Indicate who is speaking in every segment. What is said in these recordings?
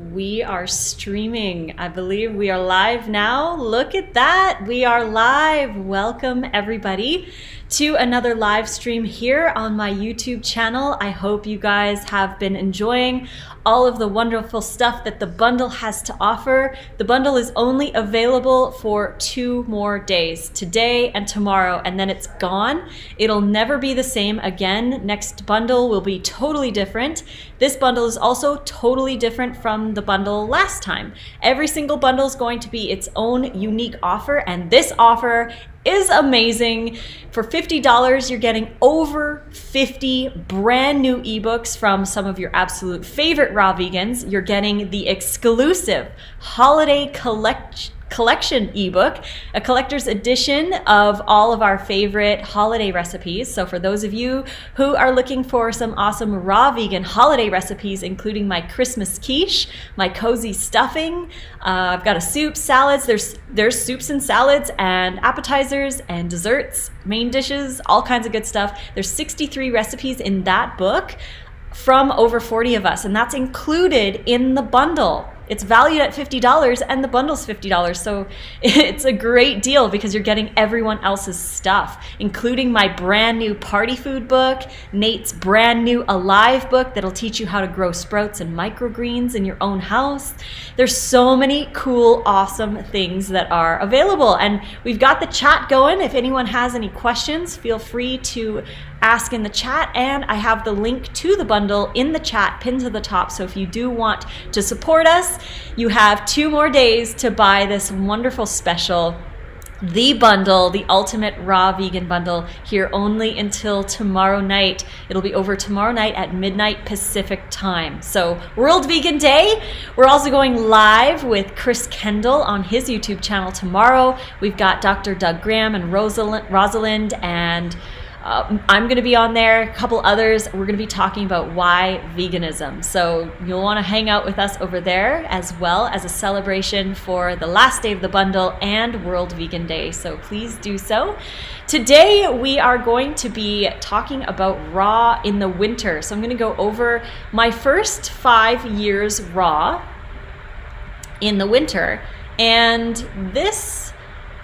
Speaker 1: We are streaming. I believe we are live now. Look at that. We are live. Welcome everybody to another live stream here on my YouTube channel. I hope you guys have been enjoying all of the wonderful stuff that the bundle has to offer. The bundle is only available for 2 more days, today and tomorrow, and then it's gone. It'll never be the same again. Next bundle will be totally different. This bundle is also totally different from the bundle last time. Every single bundle is going to be its own unique offer, and this offer is amazing. For $50, you're getting over 50 brand new ebooks from some of your absolute favorite raw vegans. You're getting the exclusive holiday collection ebook, a collector's edition of all of our favorite holiday recipes. So for those of you who are looking for some awesome raw vegan holiday recipes, including my Christmas quiche, my cozy stuffing, I've got a soup, salads, there's soups and salads and appetizers and desserts, main dishes, all kinds of good stuff. There's 63 recipes in that book from over 40 of us, and that's included in the bundle. It's valued at $50 and the bundle's $50. So it's a great deal because you're getting everyone else's stuff, including my brand new party food book, Nate's brand new Alive book that'll teach you how to grow sprouts and microgreens in your own house. There's so many cool, awesome things that are available. And we've got the chat going. If anyone has any questions, feel free to ask in the chat, and I have the link to the bundle in the chat pinned to the top. So if you do want to support us, you have 2 more days to buy this wonderful special, the bundle, the ultimate raw vegan bundle, here only until tomorrow night. It'll be over tomorrow night at midnight Pacific time. So World Vegan Day. We're also going live with Chris Kendall on his YouTube channel tomorrow. We've got Dr. Doug Graham and Rosalind and I'm going to be on there, a couple others. We're going to be talking about why veganism. So you'll want to hang out with us over there, as well as a celebration for the last day of the bundle and World Vegan Day. So please do so. Today we are going to be talking about raw in the winter. So I'm going to go over my first 5 years raw in the winter. And this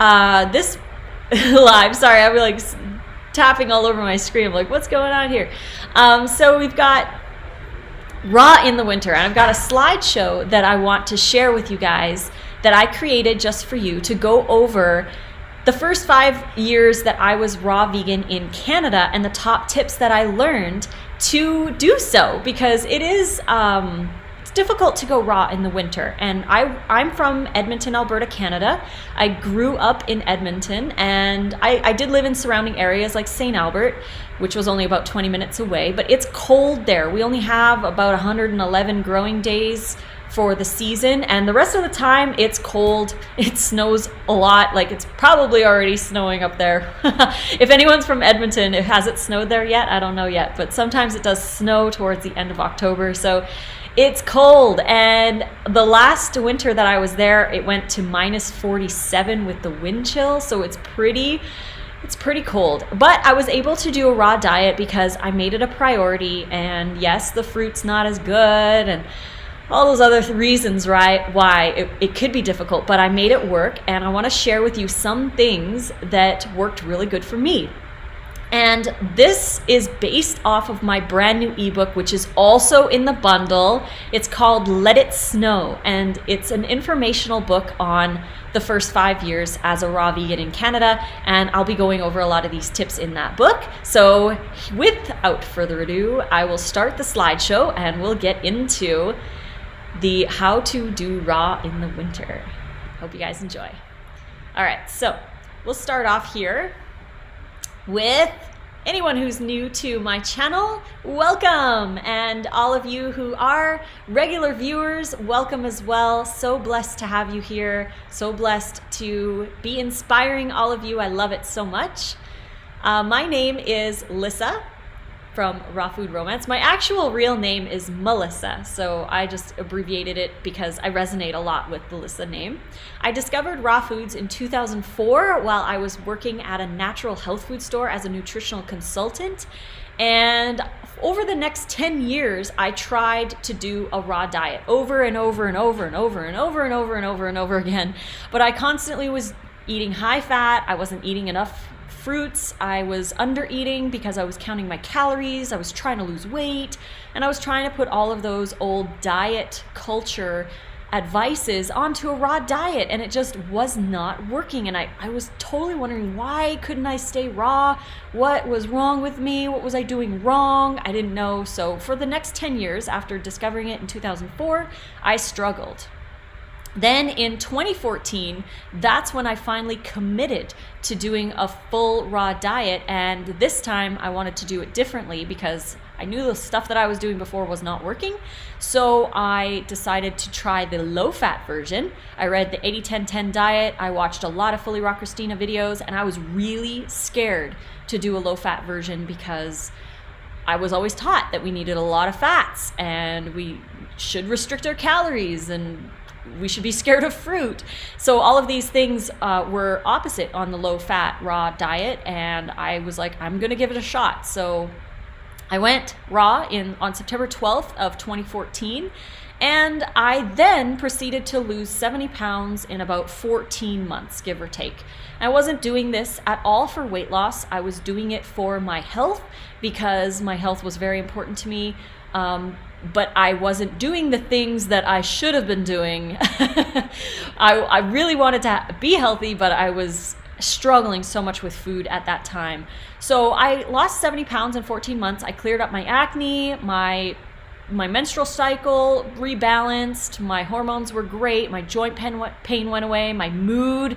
Speaker 1: live, sorry, I'm like tapping all over my screen. I'm like, what's going on here? So we've got raw in the winter, and I've got a slideshow that I want to share with you guys that I created just for you to go over the first 5 years that I was raw vegan in Canada and the top tips that I learned to do so, because it is it's difficult to go raw in the winter. And I'm from Edmonton, Alberta, Canada. I grew up in Edmonton, and I did live in surrounding areas like St. Albert, which was only about 20 minutes away, but it's cold there. We only have about 111 growing days for the season, and the rest of the time it's cold. It snows a lot. Like, it's probably already snowing up there. If anyone's from Edmonton, has it snowed there yet? I don't know yet, but sometimes it does snow towards the end of October. So it's cold, and the last winter that I was there, it went to minus 47 with the wind chill, so it's pretty cold. But I was able to do a raw diet because I made it a priority, and yes, the fruit's not as good, and all those other reasons, right, why it could be difficult, but I made it work, and I want to share with you some things that worked really good for me. And this is based off of my brand new ebook, which is also in the bundle. It's called Let It Snow, and it's an informational book on the first 5 years as a raw vegan in Canada, and I'll be going over a lot of these tips in that book. So without further ado, I will start the slideshow and we'll get into the how to do raw in the winter. Hope you guys enjoy. All right, so we'll start off here with anyone who's new to my channel, welcome. And all of you who are regular viewers, welcome as well. So blessed to have you here. So blessed to be inspiring all of you. I love it so much. My name is Lissa, from Raw Food Romance. My actual real name is Melissa, so I just abbreviated it because I resonate a lot with the Lissa name. I discovered raw foods in 2004 while I was working at a natural health food store as a nutritional consultant. And over the next 10 years, I tried to do a raw diet over and over and over and over and over and over and over and over again. But I constantly was eating high fat. I wasn't eating enough fruits. I was under eating because I was counting my calories. I was trying to lose weight, and I was trying to put all of those old diet culture advices onto a raw diet, and it just was not working. And I was totally wondering, why couldn't I stay raw? What was wrong with me? What was I doing wrong? I didn't know. So for the next 10 years after discovering it in 2004, I struggled. Then in 2014, that's when I finally committed to doing a full raw diet. And this time I wanted to do it differently because I knew the stuff that I was doing before was not working. So I decided to try the low-fat version. I read the 80-10-10 diet. I watched a lot of Fully Raw Christina videos, and I was really scared to do a low-fat version because I was always taught that we needed a lot of fats and we should restrict our calories and we should be scared of fruit. So all of these things were opposite on the low-fat raw diet, and I was like, I'm gonna give it a shot. So I went raw on September 12th of 2014, and I then proceeded to lose 70 pounds in about 14 months, give or take. I wasn't doing this at all for weight loss. I was doing it for my health because my health was very important to me. But I wasn't doing the things that I should have been doing. I really wanted to be healthy, but I was struggling so much with food at that time. So I lost 70 pounds in 14 months. I cleared up my acne, my menstrual cycle rebalanced, my hormones were great, my joint pain went away, my mood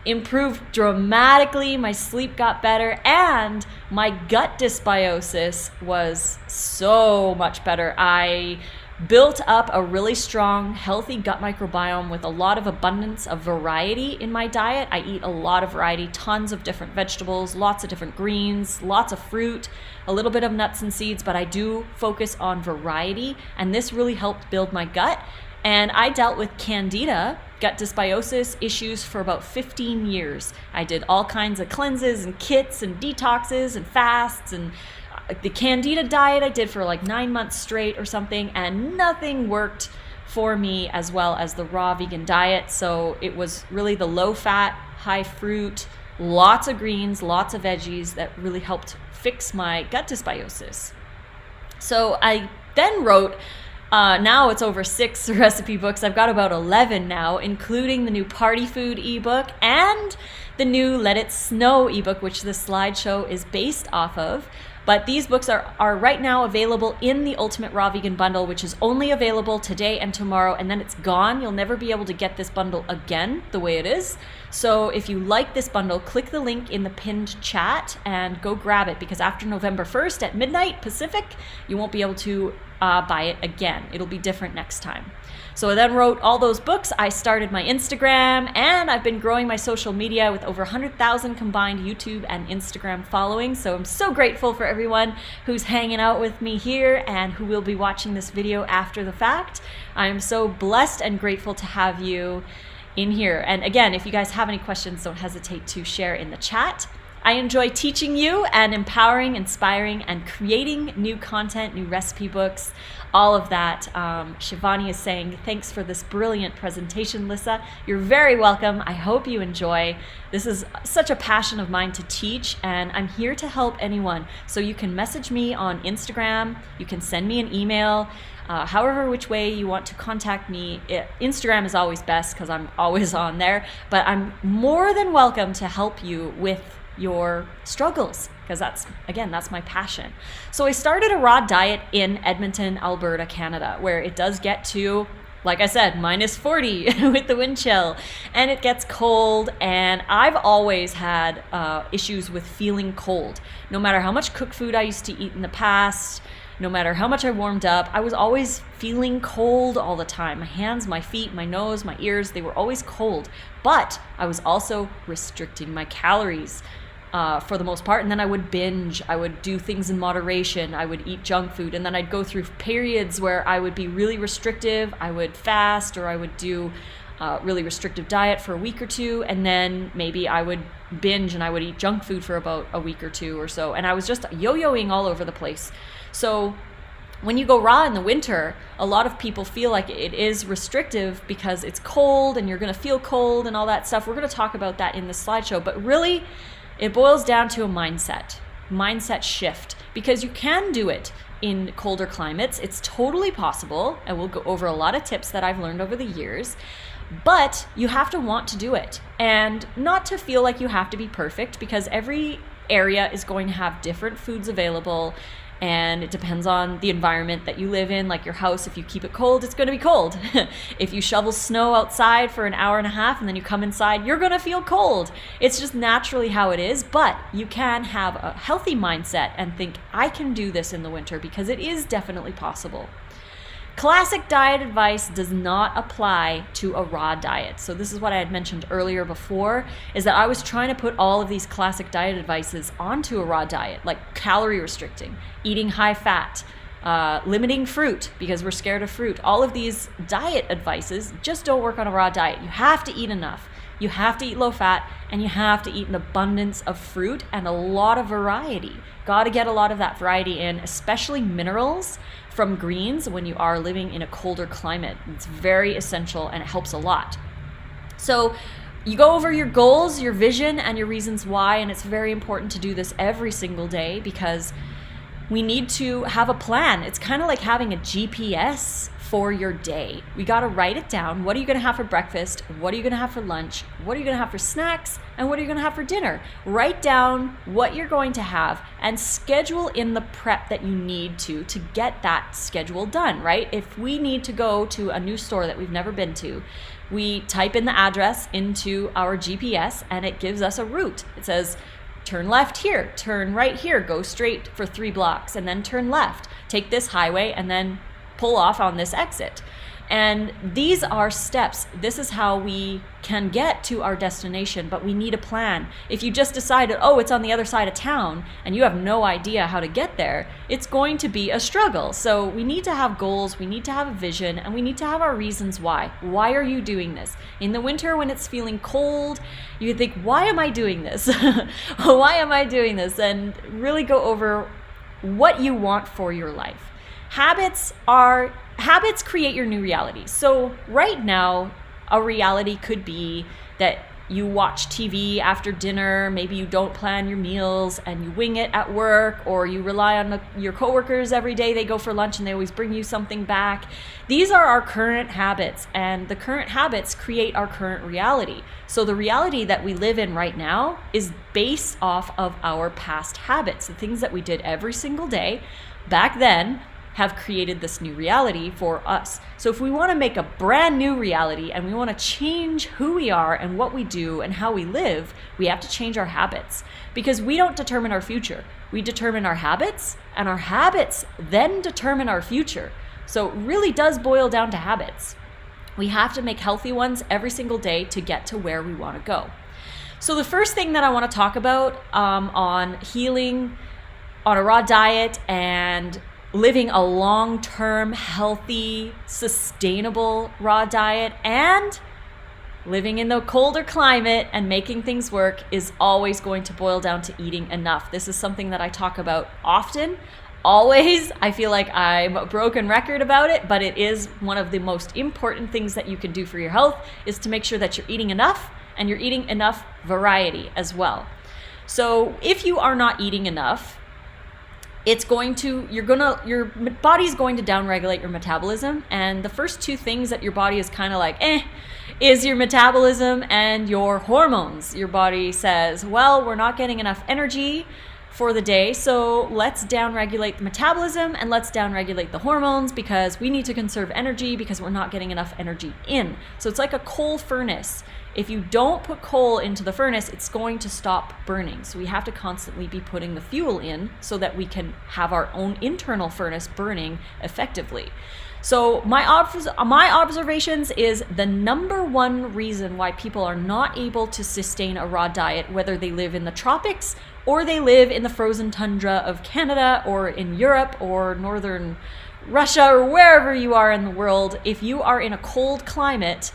Speaker 1: improved dramatically, my sleep got better, and my gut dysbiosis was so much better. I built up a really strong, healthy gut microbiome with a lot of abundance of variety in my diet. I eat a lot of variety, tons of different vegetables, lots of different greens, lots of fruit, a little bit of nuts and seeds, but I do focus on variety, and this really helped build my gut. And I dealt with candida, gut dysbiosis issues for about 15 years. I did all kinds of cleanses and kits and detoxes and fasts, and the candida diet I did for like 9 months straight or something, and nothing worked for me as well as the raw vegan diet. So it was really the low fat, high fruit, lots of greens, lots of veggies that really helped fix my gut dysbiosis. So I then wrote now it's over 6 recipe books. I've got about 11 now, including the new Party Food ebook and the new Let It Snow ebook, which the slideshow is based off of. But these books are right now available in the Ultimate Raw Vegan Bundle, which is only available today and tomorrow, and then it's gone. You'll never be able to get this bundle again the way it is. So if you like this bundle, click the link in the pinned chat and go grab it, because after November 1st at midnight Pacific, you won't be able to buy it again. It'll be different next time. So I then wrote all those books. I started my Instagram, and I've been growing my social media with over 100,000 combined YouTube and Instagram following. So I'm so grateful for everyone who's hanging out with me here and who will be watching this video after the fact. I am so blessed and grateful to have you in here. And again, if you guys have any questions, don't hesitate to share in the chat. I enjoy teaching you and empowering, inspiring, and creating new content, new recipe books, all of that. Shivani is saying, thanks for this brilliant presentation, Lissa. You're very welcome. I hope you enjoy. This is such a passion of mine to teach, and I'm here to help anyone. So you can message me on Instagram. You can send me an email. However which way you want to contact me. Instagram is always best because I'm always on there, but I'm more than welcome to help you with your struggles, because that's my passion. So I started a raw diet in Edmonton, Alberta, Canada, where it does get to, like I said, -40 with the wind chill, and it gets cold, and I've always had issues with feeling cold. No matter how much cooked food I used to eat in the past, no matter how much I warmed up, I was always feeling cold all the time. My hands, my feet, my nose, my ears, they were always cold. But I was also restricting my calories. for the most part. And then I would binge. I would do things in moderation. I would eat junk food. And then I'd go through periods where I would be really restrictive. I would fast, or I would do really restrictive diet for a week or two. And then maybe I would binge and I would eat junk food for about a week or two or so. And I was just yo-yoing all over the place. So when you go raw in the winter, a lot of people feel like it is restrictive because it's cold and you're going to feel cold and all that stuff. We're going to talk about that in the slideshow. But really, it boils down to a mindset shift, because you can do it in colder climates. It's totally possible, and we'll go over a lot of tips that I've learned over the years, but you have to want to do it and not to feel like you have to be perfect, because every area is going to have different foods available, and it depends on the environment that you live in. Like your house, if you keep it cold, it's going to be cold. If you shovel snow outside for an hour and a half and then you come inside, you're going to feel cold. It's just naturally how it is, but you can have a healthy mindset and think, I can do this in the winter, because it is definitely possible. Classic diet advice does not apply to a raw diet. So this is what I had mentioned earlier before, is that I was trying to put all of these classic diet advices onto a raw diet, like calorie restricting, eating high fat, limiting fruit because we're scared of fruit. All of these diet advices just don't work on a raw diet. You have to eat enough. You have to eat low fat, and you have to eat an abundance of fruit and a lot of variety. Got to get a lot of that variety in, especially minerals from greens when you are living in a colder climate. It's very essential and it helps a lot. So you go over your goals, your vision, and your reasons why, and it's very important to do this every single day, because we need to have a plan. It's kind of like having a GPS for your day. We got to write it down. What are you going to have for breakfast? What are you going to have for lunch? What are you going to have for snacks? And what are you going to have for dinner? Write down what you're going to have and schedule in the prep that you need to get that schedule done, right? If we need to go to a new store that we've never been to, we type in the address into our GPS and it gives us a route. It says, turn left here, turn right here, go straight for 3 blocks, and then turn left. Take this highway and then pull off on this exit. And these are steps. This is how we can get to our destination, but we need a plan. If you just decided, oh, it's on the other side of town, and you have no idea how to get there, it's going to be a struggle. So we need to have goals, we need to have a vision, and we need to have our reasons why. Why are you doing this? In the winter when it's feeling cold, you think, why am I doing this? Why am I doing this? And really go over what you want for your life. Habits create your new reality. So right now, a reality could be that you watch TV after dinner, maybe you don't plan your meals and you wing it at work, or you rely on your coworkers every day. They go for lunch and they always bring you something back. These are our current habits, and the current habits create our current reality. So the reality that we live in right now is based off of our past habits. The things that we did every single day back then have created this new reality for us. So if we want to make a brand new reality and we want to change who we are and what we do and how we live, we have to change our habits, because we don't determine our future. We determine our habits, and our habits then determine our future. So it really does boil down to habits. We have to make healthy ones every single day to get to where we want to go. So the first thing that I want to talk about on healing on a raw diet and living a long-term, healthy, sustainable raw diet and living in the colder climate and making things work is always going to boil down to eating enough. This is something that I talk about often, always. I feel like I'm a broken record about it, but it is one of the most important things that you can do for your health, is to make sure that you're eating enough and you're eating enough variety as well. So if you are not eating enough, your body's going to downregulate your metabolism, and the first two things that your body is kind of like, is your metabolism and your hormones. Your body says, well, we're not getting enough energy for the day, so let's downregulate the metabolism and let's downregulate the hormones, because we need to conserve energy because we're not getting enough energy in. So it's like a coal furnace. If you don't put coal into the furnace, it's going to stop burning. So we have to constantly be putting the fuel in so that we can have our own internal furnace burning effectively. So my observations is the number one reason why people are not able to sustain a raw diet, whether they live in the tropics or they live in the frozen tundra of Canada or in Europe or northern Russia or wherever you are in the world, if you are in a cold climate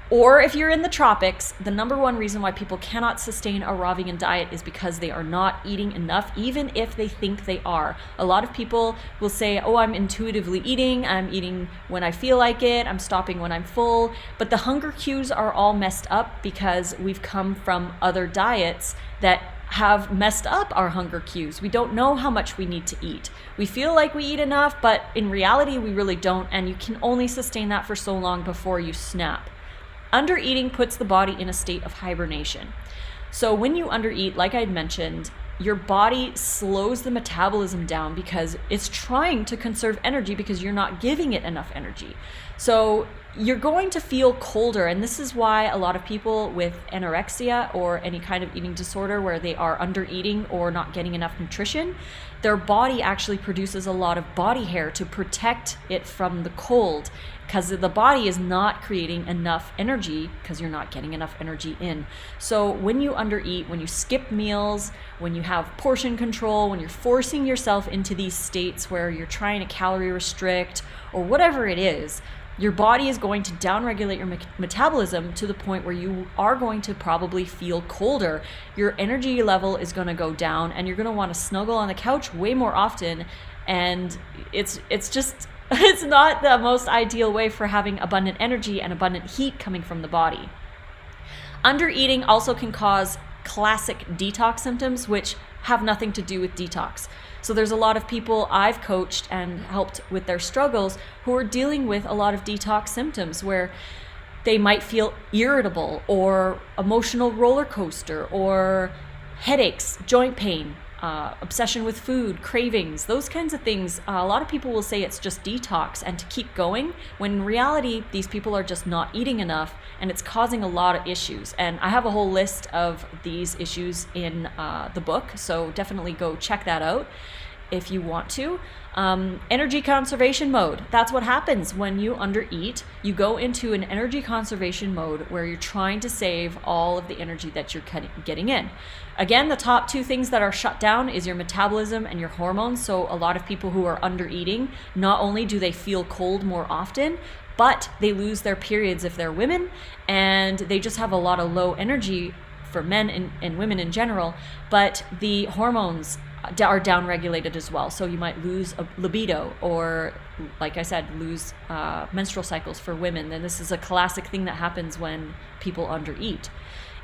Speaker 1: or if you're in the tropics, the number one reason why people cannot sustain a raw vegan diet is because they are not eating enough, even if they think they are. A lot of people will say, oh, I'm intuitively eating, I'm eating when I feel like it, I'm stopping when I'm full, but the hunger cues are all messed up because we've come from other diets that have messed up our hunger cues. We don't know how much we need to eat. We feel like we eat enough, but in reality, we really don't, and you can only sustain that for so long before you snap. Undereating puts the body in a state of hibernation. So when you undereat, like I mentioned, your body slows the metabolism down because it's trying to conserve energy because you're not giving it enough energy. So you're going to feel colder, and this is why a lot of people with anorexia or any kind of eating disorder where they are undereating or not getting enough nutrition, their body actually produces a lot of body hair to protect it from the cold, because the body is not creating enough energy because you're not getting enough energy in. So when you undereat, when you skip meals, when you have portion control, when you're forcing yourself into these states where you're trying to calorie restrict or whatever it is, your body is going to downregulate your metabolism to the point where you are going to probably feel colder. Your energy level is going to go down, and you're going to want to snuggle on the couch way more often. And it's just, it's not the most ideal way for having abundant energy and abundant heat coming from the body. Undereating also can cause classic detox symptoms, which have nothing to do with detox. So there's a lot of people I've coached and helped with their struggles who are dealing with a lot of detox symptoms where they might feel irritable or emotional roller coaster or headaches, joint pain, obsession with food, cravings, those kinds of things. A lot of people will say it's just detox and to keep going, when in reality, these people are just not eating enough and it's causing a lot of issues. And I have a whole list of these issues in the book, so definitely go check that out if you want to. Energy conservation mode. That's what happens when you undereat. You go into an energy conservation mode where you're trying to save all of the energy that you're getting in. Again, the top two things that are shut down is your metabolism and your hormones. So a lot of people who are undereating, not only do they feel cold more often, but they lose their periods if they're women, and they just have a lot of low energy for men and women in general, but the hormones are downregulated as well. So you might lose a libido or, like I said, lose menstrual cycles for women. And this is a classic thing that happens when people undereat.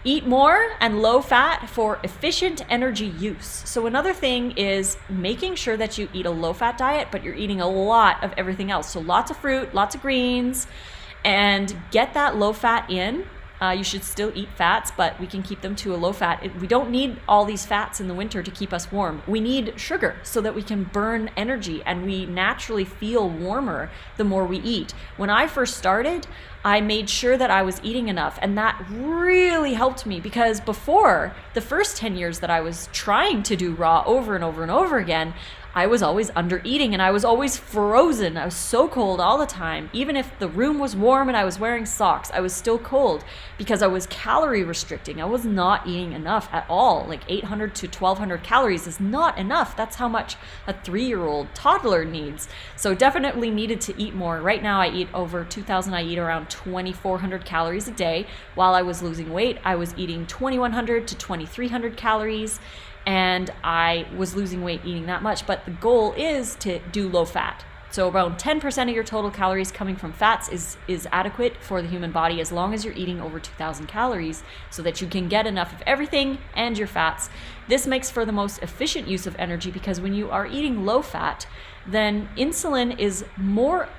Speaker 1: Eat more and low fat for efficient energy use. So another thing is making sure that you eat a low fat diet, but you're eating a lot of everything else. So lots of fruit, lots of greens, and get that low fat in. You should still eat fats, but we can keep them to a low fat. We don't need all these fats in the winter to keep us warm. We need sugar so that we can burn energy, and we naturally feel warmer the more we eat. When I first started, I made sure that I was eating enough, and that really helped me, because before, the first 10 years that I was trying to do raw over and over and over again, I was always under eating and I was always frozen. I was so cold all the time. Even if the room was warm and I was wearing socks, I was still cold because I was calorie restricting. I was not eating enough at all. Like 800 to 1200 calories is not enough. That's how much a 3-year-old toddler needs. So definitely needed to eat more. Right now I eat over 2000. I eat around 2400 calories a day. While I was losing weight, I was eating 2100 to 2300 calories. And I was losing weight eating that much, but the goal is to do low fat. So around 10% of your total calories coming from fats is adequate for the human body, as long as you're eating over 2000 calories, so that you can get enough of everything and your fats. This makes for the most efficient use of energy, because when you are eating low fat, then insulin is more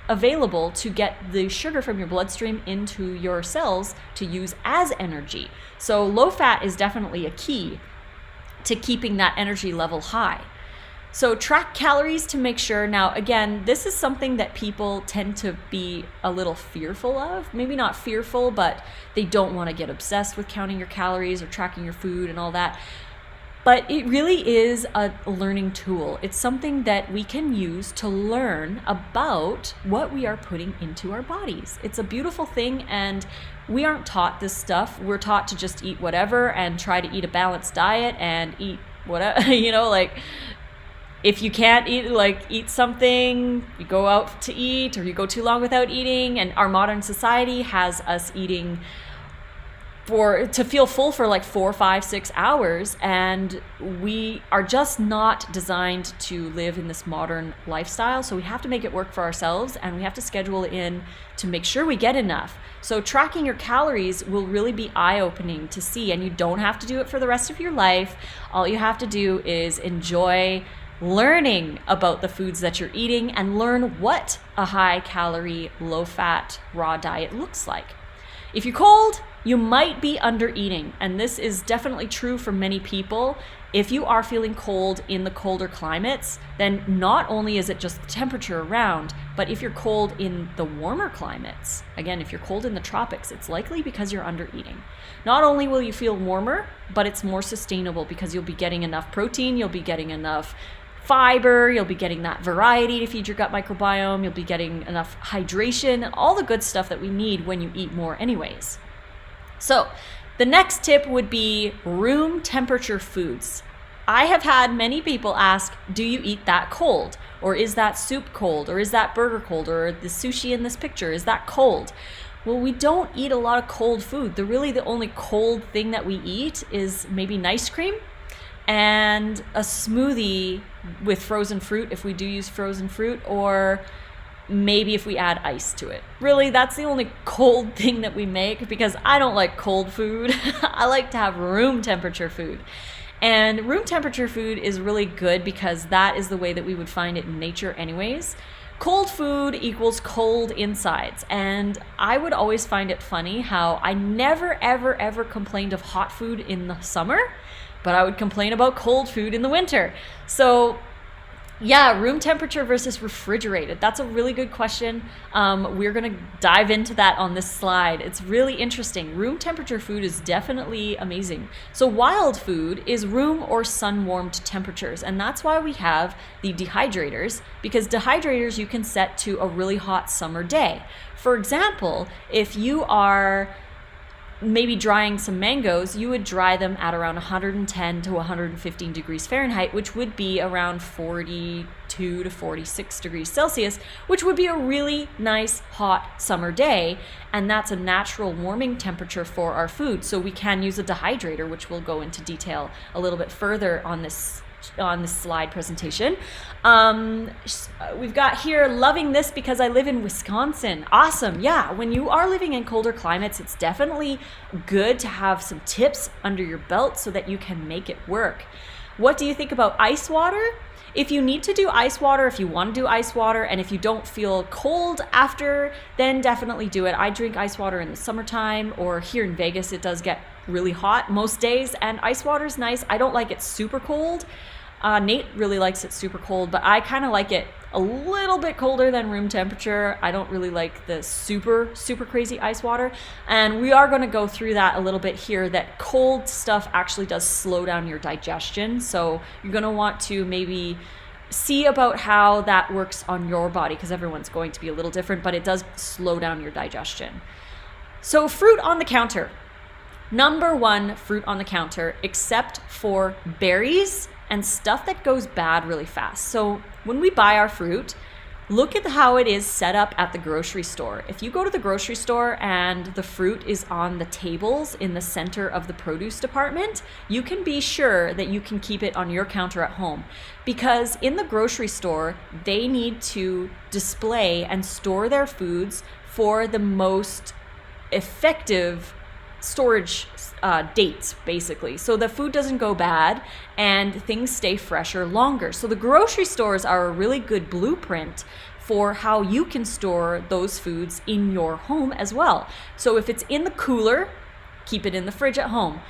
Speaker 1: available to get the sugar from your bloodstream into your cells to use as energy. So low fat is definitely a key to keeping that energy level high. So track calories to make sure. Now, again, this is something that people tend to be a little fearful of. Maybe not fearful, but they don't want to get obsessed with counting your calories or tracking your food and all that. But it really is a learning tool. It's something that we can use to learn about what we are putting into our bodies. It's a beautiful thing, and we aren't taught this stuff. We're taught to just eat whatever and try to eat a balanced diet and eat whatever, like if you can't eat something, you go out to eat, or you go too long without eating. And our modern society has us eating to feel full for like 4, 5, 6 hours. And we are just not designed to live in this modern lifestyle. So we have to make it work for ourselves, and we have to schedule it in to make sure we get enough. So tracking your calories will really be eye-opening to see, and you don't have to do it for the rest of your life. All you have to do is enjoy learning about the foods that you're eating and learn what a high-calorie, low-fat, raw diet looks like. If you're cold, you might be under-eating, and this is definitely true for many people. If you are feeling cold in the colder climates, then not only is it just the temperature around, but if you're cold in the warmer climates, again, if you're cold in the tropics, it's likely because you're under-eating. Not only will you feel warmer, but it's more sustainable because you'll be getting enough protein, you'll be getting enough fiber, you'll be getting that variety to feed your gut microbiome, you'll be getting enough hydration, all the good stuff that we need when you eat more anyways. So the next tip would be room temperature foods. I have had many people ask, do you eat that cold? Or is that soup cold? Or is that burger cold? Or the sushi in this picture, is that cold? Well, we don't eat a lot of cold food. The only cold thing that we eat is maybe an ice cream and a smoothie with frozen fruit, if we do use frozen fruit, or maybe if we add ice to it. Really, that's the only cold thing that we make, because I don't like cold food. I like to have room temperature food. And room temperature food is really good because that is the way that we would find it in nature anyways. Cold food equals cold insides. And I would always find it funny how I never, ever, ever complained of hot food in the summer, but I would complain about cold food in the winter. So yeah, room temperature versus refrigerated. That's a really good question. We're going to dive into that on this slide. It's really interesting. Room temperature food is definitely amazing. So wild food is room or sun-warmed temperatures, and that's why we have the dehydrators, because dehydrators you can set to a really hot summer day. For example, if you are maybe drying some mangoes, you would dry them at around 110 to 115 degrees Fahrenheit, which would be around 42 to 46 degrees Celsius, which would be a really nice hot summer day. And that's a natural warming temperature for our food. So we can use a dehydrator, which we'll go into detail a little bit further on this slide presentation. We've got here, loving this because I live in Wisconsin. Awesome. Yeah, when you are living in colder climates, it's definitely good to have some tips under your belt so that you can make it work. What do you think about ice water? If you need to do ice water, if you want to do ice water, and if you don't feel cold after, then definitely do it. I drink ice water in the summertime, or here in Vegas, it does get really hot most days, and ice water is nice. I don't like it super cold. Nate really likes it super cold, but I kind of like it a little bit colder than room temperature. I don't really like the super, super crazy ice water. And we are going to go through that a little bit here, that cold stuff actually does slow down your digestion. So you're going to want to maybe see about how that works on your body, because everyone's going to be a little different, but it does slow down your digestion. So fruit on the counter. Number one, fruit on the counter, except for berries and stuff that goes bad really fast. So when we buy our fruit, look at how it is set up at the grocery store. If you go to the grocery store and the fruit is on the tables in the center of the produce department, you can be sure that you can keep it on your counter at home. Because in the grocery store, they need to display and store their foods for the most effective storage dates, basically. So the food doesn't go bad and things stay fresher longer. So the grocery stores are a really good blueprint for how you can store those foods in your home as well. So if it's in the cooler, keep it in the fridge at home.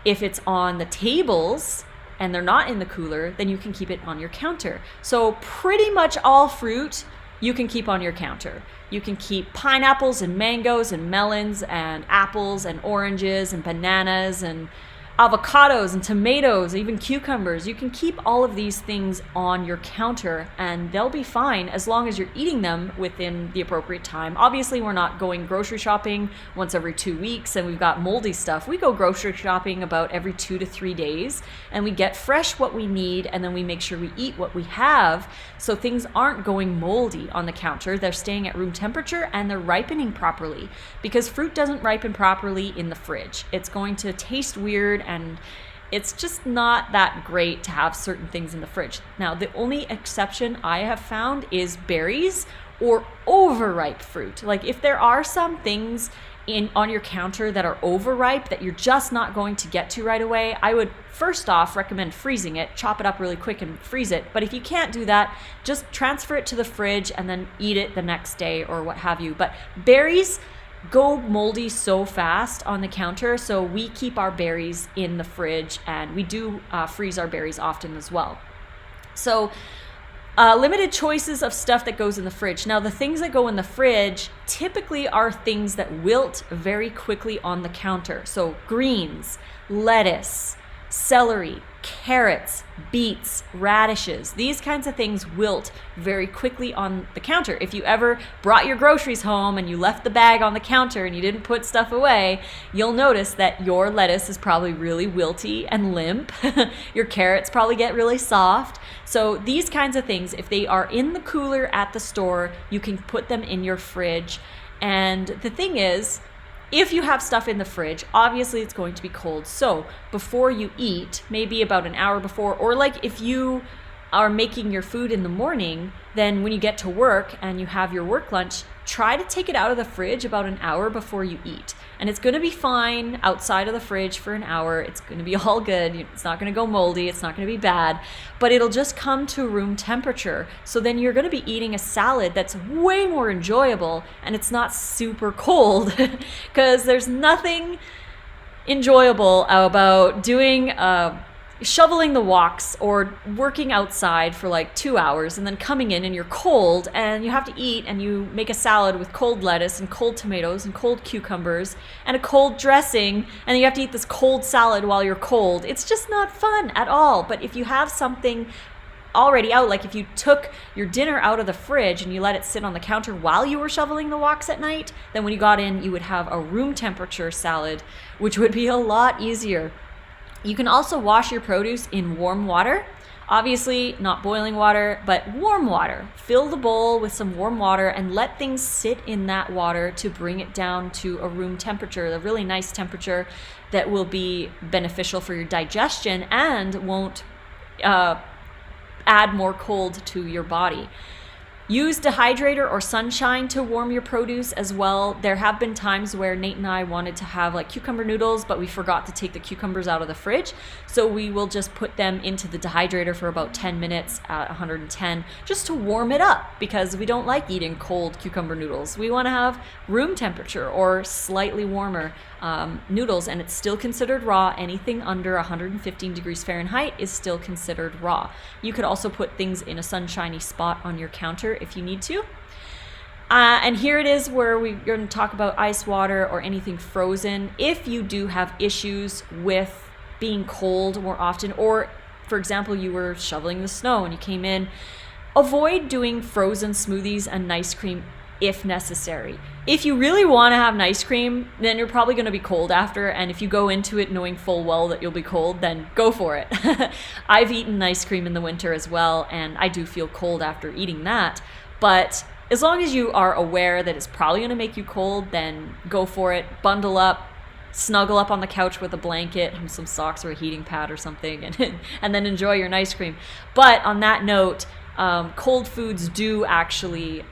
Speaker 1: If it's on the tables, and they're not in the cooler, then you can keep it on your counter. So pretty much all fruit you can keep on your counter. You can keep pineapples and mangoes and melons and apples and oranges and bananas and avocados and tomatoes, even cucumbers. You can keep all of these things on your counter and they'll be fine as long as you're eating them within the appropriate time. Obviously, we're not going grocery shopping once every 2 weeks and we've got moldy stuff. We go grocery shopping about every 2 to 3 days and we get fresh what we need and then we make sure we eat what we have so things aren't going moldy on the counter. They're staying at room temperature and they're ripening properly, because fruit doesn't ripen properly in the fridge. It's going to taste weird and it's just not that great to have certain things in the fridge. Now, the only exception I have found is berries or overripe fruit. Like if there are some things on your counter that are overripe that you're just not going to get to right away, I would first off recommend freezing it, chop it up really quick and freeze it. But if you can't do that, just transfer it to the fridge and then eat it the next day or what have you. But berries go moldy so fast on the counter, so we keep our berries in the fridge and we do freeze our berries often as well. So limited choices of stuff that goes in the fridge. Now, the things that go in the fridge typically are things that wilt very quickly on the counter. So greens, lettuce, celery, carrots, beets, radishes, these kinds of things wilt very quickly on the counter. If you ever brought your groceries home and you left the bag on the counter and you didn't put stuff away, you'll notice that your lettuce is probably really wilty and limp. Your carrots probably get really soft. So these kinds of things, if they are in the cooler at the store, you can put them in your fridge. And the thing is, if you have stuff in the fridge, obviously it's going to be cold. So before you eat, maybe about an hour before, or like if you are making your food in the morning, then when you get to work and you have your work lunch, try to take it out of the fridge about an hour before you eat. And it's going to be fine outside of the fridge for an hour. It's going to be all good. It's not going to go moldy. It's not going to be bad, but it'll just come to room temperature. So then you're going to be eating a salad that's way more enjoyable and it's not super cold, because there's nothing enjoyable about doing shoveling the walks or working outside for like 2 hours and then coming in and you're cold and you have to eat, and you make a salad with cold lettuce and cold tomatoes and cold cucumbers and a cold dressing, and you have to eat this cold salad while you're cold. It's just not fun at all. But if you have something already out, like if you took your dinner out of the fridge and you let it sit on the counter while you were shoveling the walks at night, then when you got in, you would have a room temperature salad, which would be a lot easier. You can also wash your produce in warm water. Obviously, not boiling water, but warm water. Fill the bowl with some warm water and let things sit in that water to bring it down to a room temperature, a really nice temperature that will be beneficial for your digestion and won't add more cold to your body. Use dehydrator or sunshine to warm your produce as well. There have been times where Nate and I wanted to have like cucumber noodles, but we forgot to take the cucumbers out of the fridge. So we will just put them into the dehydrator for about 10 minutes at 110 just to warm it up, because we don't like eating cold cucumber noodles. We want to have room temperature or slightly warmer noodles, and it's still considered raw. Anything under 115 degrees Fahrenheit is still considered raw. You could also put things in a sunshiny spot on your counter if you need to. And here it is where we're going to talk about ice water or anything frozen. If you do have issues with being cold more often, or for example, you were shoveling the snow and you came in, avoid doing frozen smoothies and ice cream if necessary. If you really want to have ice cream, then you're probably going to be cold after, and if you go into it knowing full well that you'll be cold, then go for it. I've eaten ice cream in the winter as well, and I do feel cold after eating that, but as long as you are aware that it's probably going to make you cold, then go for it. Bundle up, snuggle up on the couch with a blanket and some socks or a heating pad or something, and then enjoy your ice cream. But on that note, cold foods do actually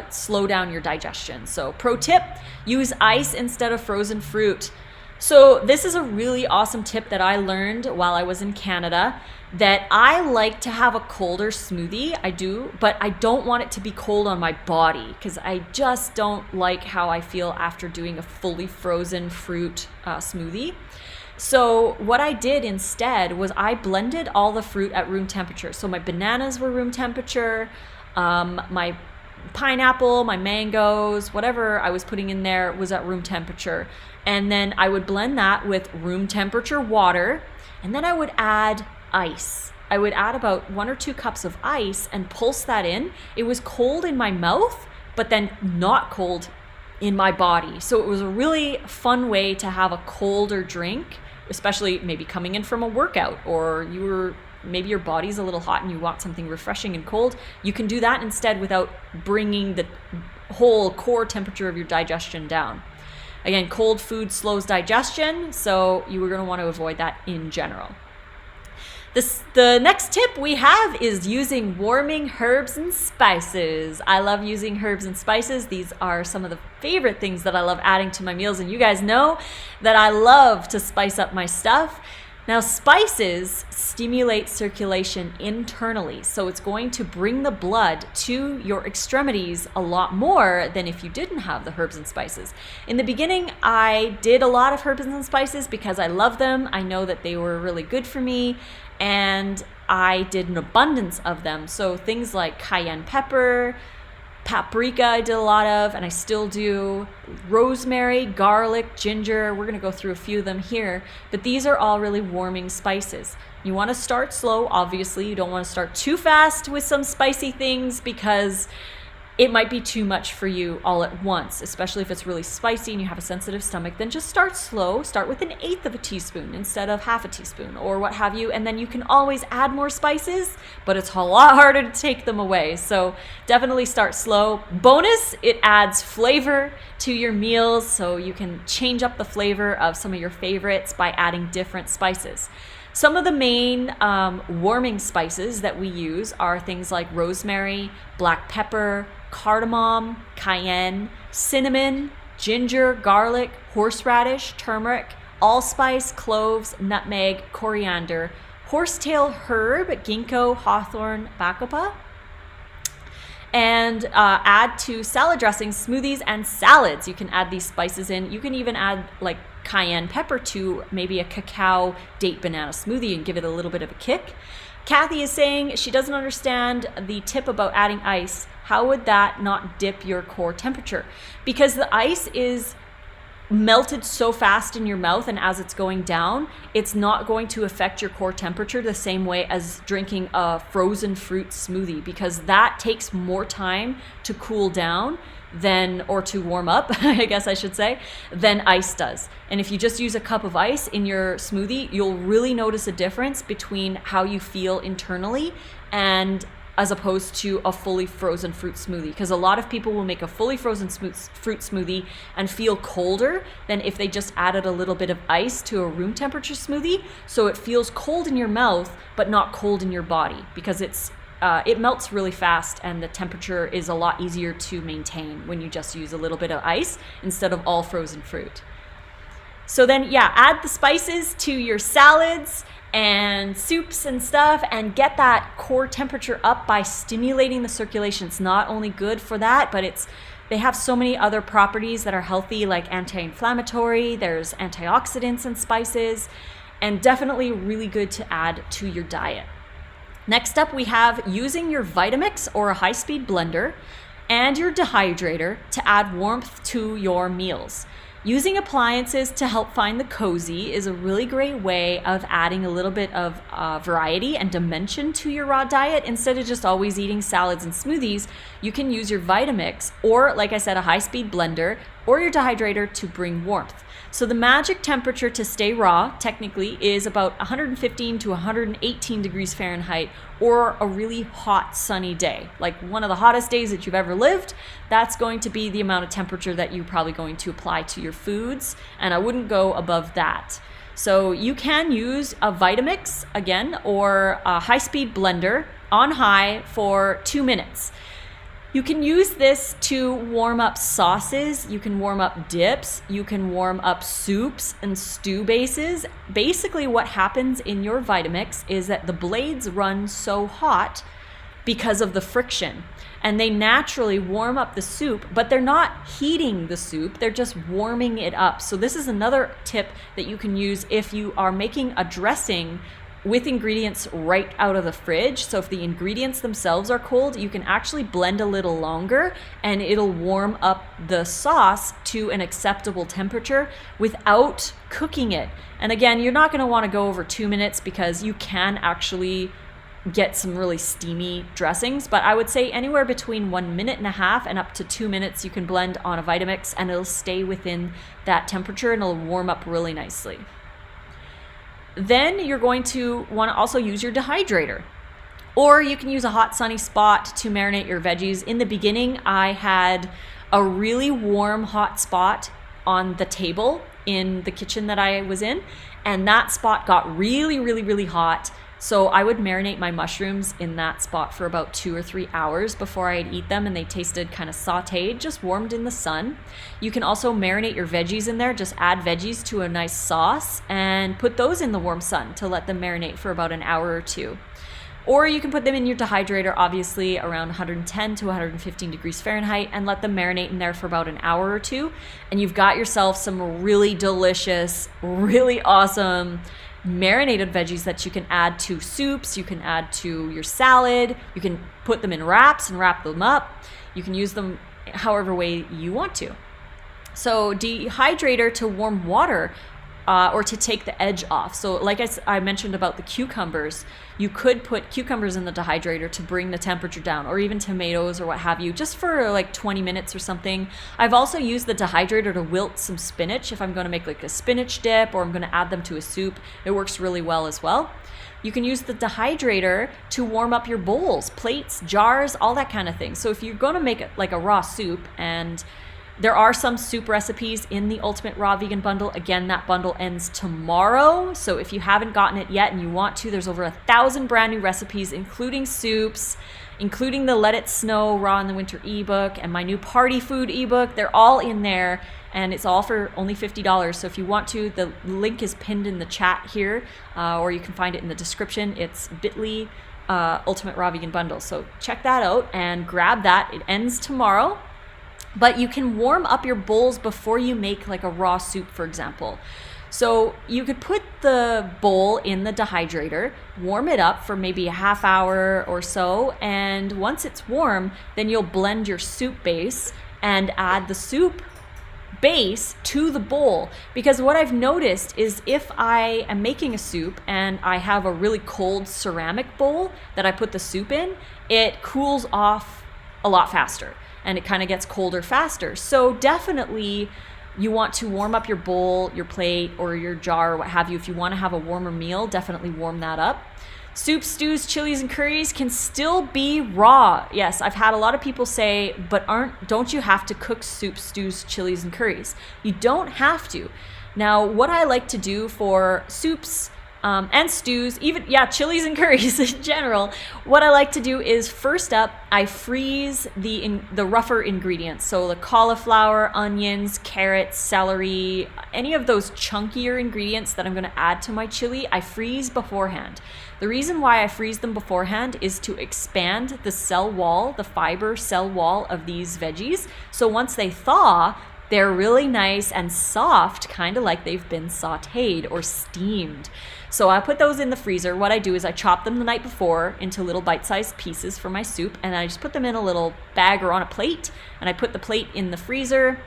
Speaker 1: slow down your digestion. So pro tip, use ice instead of frozen fruit. So this is a really awesome tip that I learned while I was in Canada, that I like to have a colder smoothie. I do, but I don't want it to be cold on my body, because I just don't like how I feel after doing a fully frozen fruit smoothie. So what I did instead was I blended all the fruit at room temperature. So my bananas were room temperature, my pineapple, my mangoes, whatever I was putting in there was at room temperature. And then I would blend that with room temperature water, and then I would add ice. I would add about 1 or 2 cups of ice and pulse that in. It was cold in my mouth, but then not cold in my body. So it was a really fun way to have a colder drink, especially maybe coming in from a workout, or maybe your body's a little hot and you want something refreshing and cold. You can do that instead without bringing the whole core temperature of your digestion down. Again, cold food slows digestion, so you are going to want to avoid that in general. The next tip we have is using warming herbs and spices. I love using herbs and spices. These are some of the favorite things that I love adding to my meals, and you guys know that I love to spice up my stuff. Now, spices stimulate circulation internally, so it's going to bring the blood to your extremities a lot more than if you didn't have the herbs and spices. In the beginning, I did a lot of herbs and spices because I love them. I know that they were really good for me, and I did an abundance of them. So things like cayenne pepper, paprika I did a lot of, and I still do, rosemary, garlic, ginger. We're going to go through a few of them here, but these are all really warming spices. You want to start slow, obviously. You don't want to start too fast with some spicy things because it might be too much for you all at once, especially if it's really spicy and you have a sensitive stomach. Then just start slow. Start with 1/8 of a teaspoon instead of 1/2 a teaspoon or what have you. And then you can always add more spices, but it's a lot harder to take them away. So definitely start slow. Bonus, it adds flavor to your meals, so you can change up the flavor of some of your favorites by adding different spices. Some of the main warming spices that we use are things like rosemary, black pepper, cardamom, cayenne, cinnamon, ginger, garlic, horseradish, turmeric, allspice, cloves, nutmeg, coriander, horsetail herb, ginkgo, hawthorn, bacopa, and add to salad dressings, smoothies, and salads. You can add these spices in. You can even add like cayenne pepper to maybe a cacao date banana smoothie and give it a little bit of a kick. Kathy is saying she doesn't understand the tip about adding ice. How would that not dip your core temperature? Because the ice is melted so fast in your mouth, and as it's going down, it's not going to affect your core temperature the same way as drinking a frozen fruit smoothie, because that takes more time to cool down or to warm up, I guess I should say, than ice does. And if you just use a cup of ice in your smoothie, you'll really notice a difference between how you feel internally and as opposed to a fully frozen fruit smoothie. Because a lot of people will make a fully frozen fruit smoothie and feel colder than if they just added a little bit of ice to a room temperature smoothie. So it feels cold in your mouth, but not cold in your body, because it melts really fast and the temperature is a lot easier to maintain when you just use a little bit of ice instead of all frozen fruit. So then, yeah, add the spices to your salads and soups and stuff and get that core temperature up by stimulating the circulation. It's not only good for that, but they have so many other properties that are healthy, like anti-inflammatory, there's antioxidants in spices, and definitely really good to add to your diet. Next up, we have using your Vitamix or a high-speed blender and your dehydrator to add warmth to your meals. Using appliances to help find the cozy is a really great way of adding a little bit of variety and dimension to your raw diet. Instead of just always eating salads and smoothies, you can use your Vitamix or, like I said, a high-speed blender or your dehydrator to bring warmth. So the magic temperature to stay raw, technically, is about 115 to 118 degrees Fahrenheit, or a really hot, sunny day. Like one of the hottest days that you've ever lived, that's going to be the amount of temperature that you're probably going to apply to your foods, and I wouldn't go above that. So you can use a Vitamix, again, or a high-speed blender on high for 2 minutes. You can use this to warm up sauces, you can warm up dips, you can warm up soups and stew bases. Basically what happens in your Vitamix is that the blades run so hot because of the friction. And they naturally warm up the soup, but they're not heating the soup, they're just warming it up. So this is another tip that you can use if you are making a dressing with ingredients right out of the fridge. So if the ingredients themselves are cold, you can actually blend a little longer and it'll warm up the sauce to an acceptable temperature without cooking it. And again, you're not going to want to go over 2 minutes because you can actually get some really steamy dressings, but I would say anywhere between 1.5 minutes and up to 2 minutes you can blend on a Vitamix and it'll stay within that temperature and it'll warm up really nicely. Then you're going to want to also use your dehydrator. Or you can use a hot sunny spot to marinate your veggies. In the beginning, I had a really warm hot spot on the table in the kitchen that I was in, and that spot got really, really, really hot. So I would marinate my mushrooms in that spot for about 2 or 3 hours before I'd eat them, and they tasted kind of sauteed, just warmed in the sun. You can also marinate your veggies in there, just add veggies to a nice sauce and put those in the warm sun to let them marinate for about an hour or two. Or you can put them in your dehydrator, obviously around 110 to 115 degrees Fahrenheit, and let them marinate in there for about an hour or two. And you've got yourself some really delicious, really awesome marinated veggies that you can add to soups, you can add to your salad, you can put them in wraps and wrap them up. You can use them however way you want to. So dehydrator to warm water or to take the edge off. So like I mentioned about the cucumbers, you could put cucumbers in the dehydrator to bring the temperature down, or even tomatoes or what have you, just for like 20 minutes or something. I've also used the dehydrator to wilt some spinach if I'm going to make like a spinach dip or I'm going to add them to a soup. It works really well as well. You can use the dehydrator to warm up your bowls, plates, jars, all that kind of thing. So if you're going to make it like a raw soup, and there are some soup recipes in the Ultimate Raw Vegan Bundle. Again, that bundle ends tomorrow. So if you haven't gotten it yet and you want to, there's over 1,000 brand new recipes, including soups, including the Let It Snow Raw in the Winter ebook and my new party food ebook. They're all in there, and it's all for only $50. So if you want to, the link is pinned in the chat here, or you can find it in the description. It's bit.ly Ultimate Raw Vegan Bundle. So check that out and grab that. It ends tomorrow. But you can warm up your bowls before you make like a raw soup, for example. So you could put the bowl in the dehydrator, warm it up for maybe a half hour or so, and once it's warm, then you'll blend your soup base and add the soup base to the bowl. Because what I've noticed is if I am making a soup and I have a really cold ceramic bowl that I put the soup in, it cools off a lot faster and it kind of gets colder faster. So definitely you want to warm up your bowl, your plate, or your jar, or what have you. If you want to have a warmer meal, definitely warm that up. Soups, stews, chilies, and curries can still be raw. Yes, I've had a lot of people say, but don't you have to cook soups, stews, chilies, and curries? You don't have to. Now, what I like to do for soups and stews, even, chilies and curries in general, what I like to do is first up, I freeze the rougher ingredients. So the cauliflower, onions, carrots, celery, any of those chunkier ingredients that I'm going to add to my chili, I freeze beforehand. The reason why I freeze them beforehand is to expand the cell wall, the fiber cell wall of these veggies. So once they thaw, they're really nice and soft, kind of like they've been sauteed or steamed. So I put those in the freezer. What I do is I chop them the night before into little bite-sized pieces for my soup, and I just put them in a little bag or on a plate, and I put the plate in the freezer,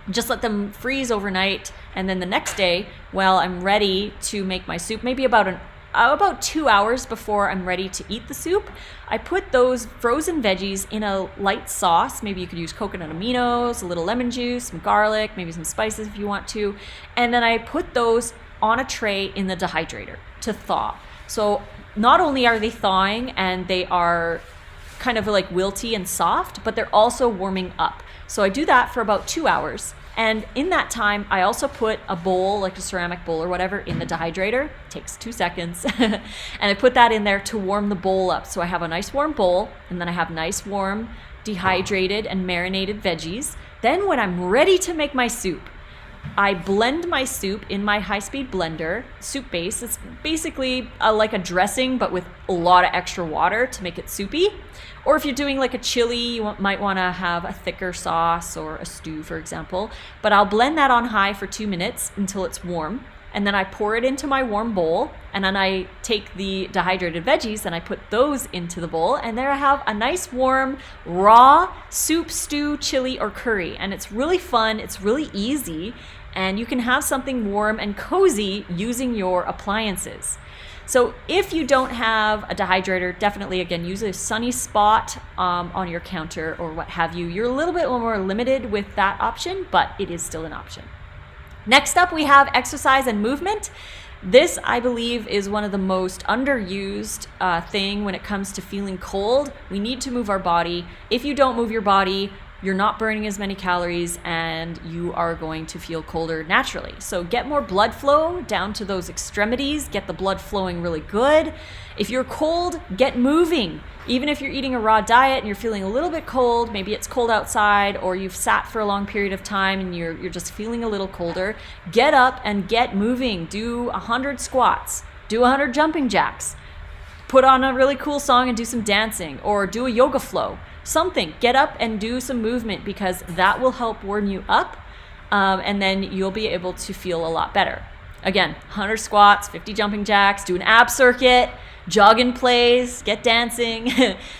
Speaker 1: just let them freeze overnight, and then the next day, well, I'm ready to make my soup, maybe about 2 hours before I'm ready to eat the soup, I put those frozen veggies in a light sauce. Maybe you could use coconut aminos, a little lemon juice, some garlic, maybe some spices if you want to. And then I put those on a tray in the dehydrator to thaw. So not only are they thawing and they are kind of like wilty and soft, but they're also warming up. So I do that for about 2 hours. And in that time, I also put a bowl, like a ceramic bowl or whatever, in the dehydrator. It takes 2 seconds. And I put that in there to warm the bowl up. So I have a nice warm bowl, and then I have nice warm dehydrated and marinated veggies. Then when I'm ready to make my soup, I blend my soup in my high-speed blender, soup base. It's basically like a dressing, but with a lot of extra water to make it soupy. Or if you're doing like a chili, you might want to have a thicker sauce or a stew, for example. But I'll blend that on high for 2 minutes until it's warm. And then I pour it into my warm bowl, and then I take the dehydrated veggies and I put those into the bowl, and there I have a nice warm raw soup, stew, chili, or curry. And it's really fun, it's really easy, and you can have something warm and cozy using your appliances. So if you don't have a dehydrator, definitely, again, use a sunny spot on your counter or what have you. You're a little bit more limited with that option, but it is still an option. Next up, we have exercise and movement. This, I believe, is one of the most underused thing when it comes to feeling cold. We need to move our body. If you don't move your body, you're not burning as many calories and you are going to feel colder naturally. So get more blood flow down to those extremities, get the blood flowing really good. If you're cold, get moving. Even if you're eating a raw diet and you're feeling a little bit cold, maybe it's cold outside or you've sat for a long period of time and you're just feeling a little colder, get up and get moving. Do 100 squats, do 100 jumping jacks, put on a really cool song and do some dancing, or do a yoga flow. Something, get up and do some movement, because that will help warm you up, and then you'll be able to feel a lot better. Again, 100 squats, 50 jumping jacks, do an ab circuit, jog in place, get dancing.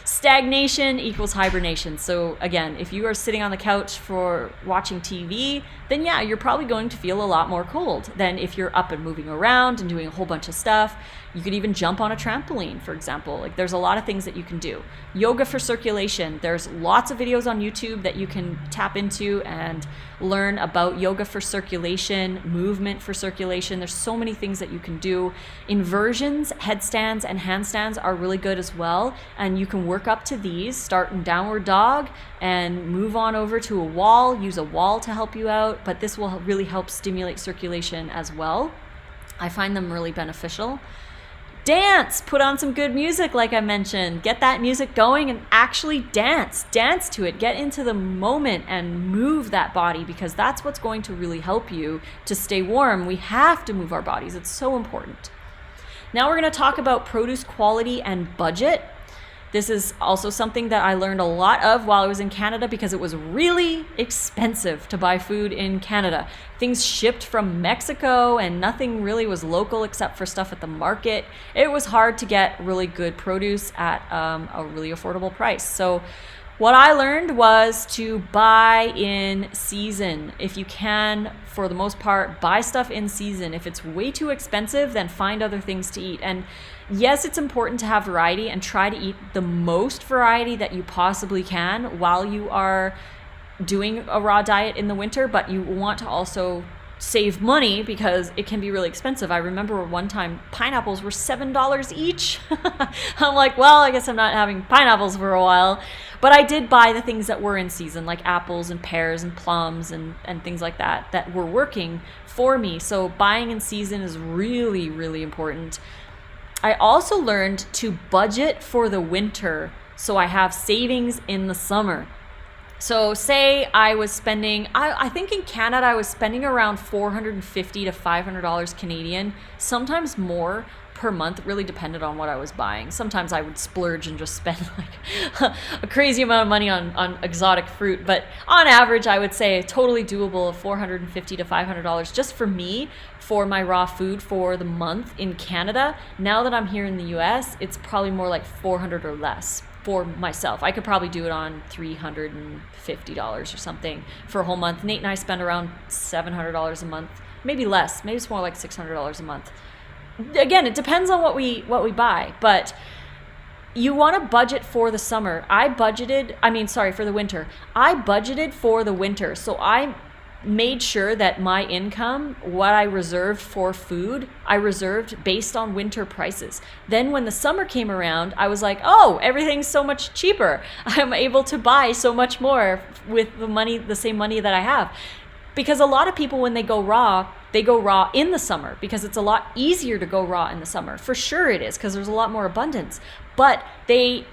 Speaker 1: Stagnation equals hibernation. So again, if you are sitting on the couch for watching TV, then yeah, you're probably going to feel a lot more cold than if you're up and moving around and doing a whole bunch of stuff. You could even jump on a trampoline, for example. Like, there's a lot of things that you can do. Yoga for circulation. There's lots of videos on YouTube that you can tap into and learn about yoga for circulation, movement for circulation. There's so many things that you can do. Inversions, headstands, and handstands are really good as well. And you can work up to these, start in downward dog and move on over to a wall. Use a wall to help you out, but this will really help stimulate circulation as well. I find them really beneficial. Dance, put on some good music like I mentioned. Get that music going and actually dance. Dance to it. Get into the moment and move that body, because that's what's going to really help you to stay warm. We have to move our bodies. It's so important. Now we're going to talk about produce quality and budget. This is also something that I learned a lot of while I was in Canada, because it was really expensive to buy food in Canada. Things shipped from Mexico and nothing really was local except for stuff at the market. It was hard to get really good produce at a really affordable price. So what I learned was to buy in season. If you can, for the most part, buy stuff in season. If it's way too expensive, then find other things to eat. And yes, it's important to have variety and try to eat the most variety that you possibly can while you are doing a raw diet in the winter, but you want to also save money because it can be really expensive. I remember one time pineapples were $7 each. I'm like, well, I guess I'm not having pineapples for a while. But I did buy the things that were in season, like apples and pears and plums and things like that, that were working for me. So buying in season is really, really important. I also learned to budget for the winter, so I have savings in the summer. So say I was spending, I think in Canada I was spending around $450 to $500 Canadian, sometimes more per month. Really depended on what I was buying. Sometimes I would splurge and just spend like a crazy amount of money on exotic fruit, but on average I would say totally doable of $450 to $500 just for me, for my raw food for the month in Canada. Now that I'm here in the US, it's probably more like $400 or less for myself. I could probably do it on $350 or something for a whole month. Nate and I spend around $700 a month, maybe less. Maybe it's more like $600 a month. Again, it depends on what we buy, but you want to budget for the summer. For the winter. I budgeted for the winter. So I made sure that my income, what I reserved for food, I reserved based on winter prices. Then when the summer came around, I was like, oh, everything's so much cheaper. I'm able to buy so much more with the same money that I have. Because a lot of people, when they go raw in the summer, because it's a lot easier to go raw in the summer. For sure it is, because there's a lot more abundance. But they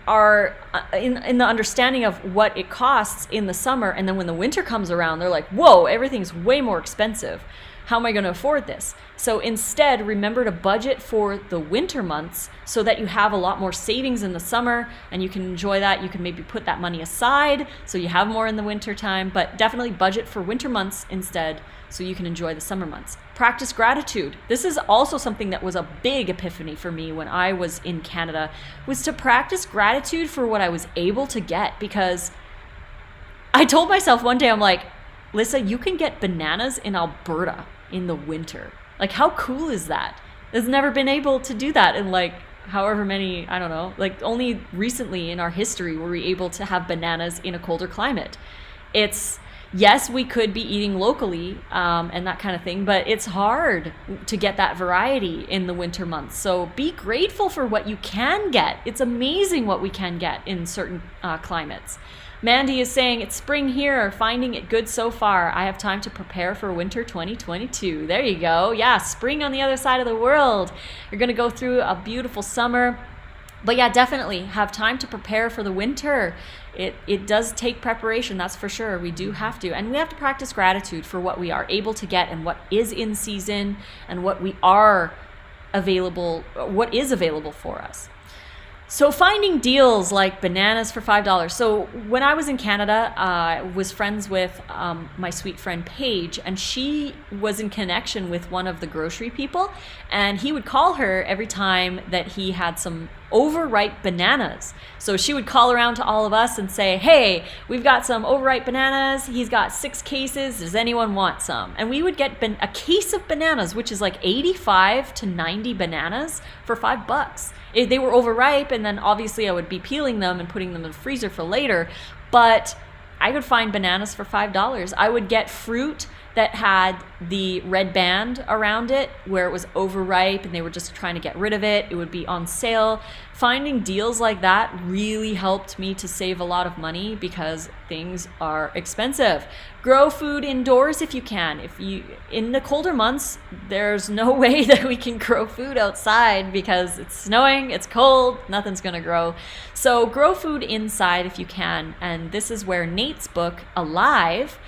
Speaker 1: are in the understanding of what it costs in the summer, and then when the winter comes around, they're like, whoa, everything's way more expensive. How am I going to afford this? So instead, remember to budget for the winter months so that you have a lot more savings in the summer and you can enjoy that. You can maybe put that money aside so you have more in the winter time, but definitely budget for winter months instead so you can enjoy the summer months. Practice gratitude. This is also something that was a big epiphany for me when I was in Canada, was to practice gratitude for what I was able to get, because I told myself one day, I'm like, Lissa, you can get bananas in Alberta in the winter. Like, how cool is that? There's never been able to do that in like however many, I don't know, like only recently in our history were we able to have bananas in a colder climate. It's, yes, we could be eating locally and that kind of thing, but it's hard to get that variety in the winter months. So be grateful for what you can get. It's amazing what we can get in certain climates. Mandy is saying, it's spring here, finding it good so far. I have time to prepare for winter 2022. There you go. Yeah, spring on the other side of the world. You're going to go through a beautiful summer. But yeah, definitely have time to prepare for the winter. It does take preparation, that's for sure. We do have to. And we have to practice gratitude for what we are able to get and what is in season and what we are available, what is available for us. So finding deals like bananas for $5. So when I was in Canada, I was friends with my sweet friend Paige, and she was in connection with one of the grocery people, and he would call her every time that he had some overripe bananas. So she would call around to all of us and say, hey, we've got some overripe bananas. He's got 6 cases. Does anyone want some? And we would get a case of bananas, which is like 85 to 90 bananas for $5. They were overripe, and then obviously I would be peeling them and putting them in the freezer for later, but I could find bananas for $5. I would get fruit that had the red band around it where it was overripe and they were just trying to get rid of it. It would be on sale. Finding deals like that really helped me to save a lot of money because things are expensive. Grow food indoors if you can. In the colder months, there's no way that we can grow food outside because it's snowing, it's cold, nothing's gonna grow. So grow food inside if you can. And this is where Nate's book, Alive,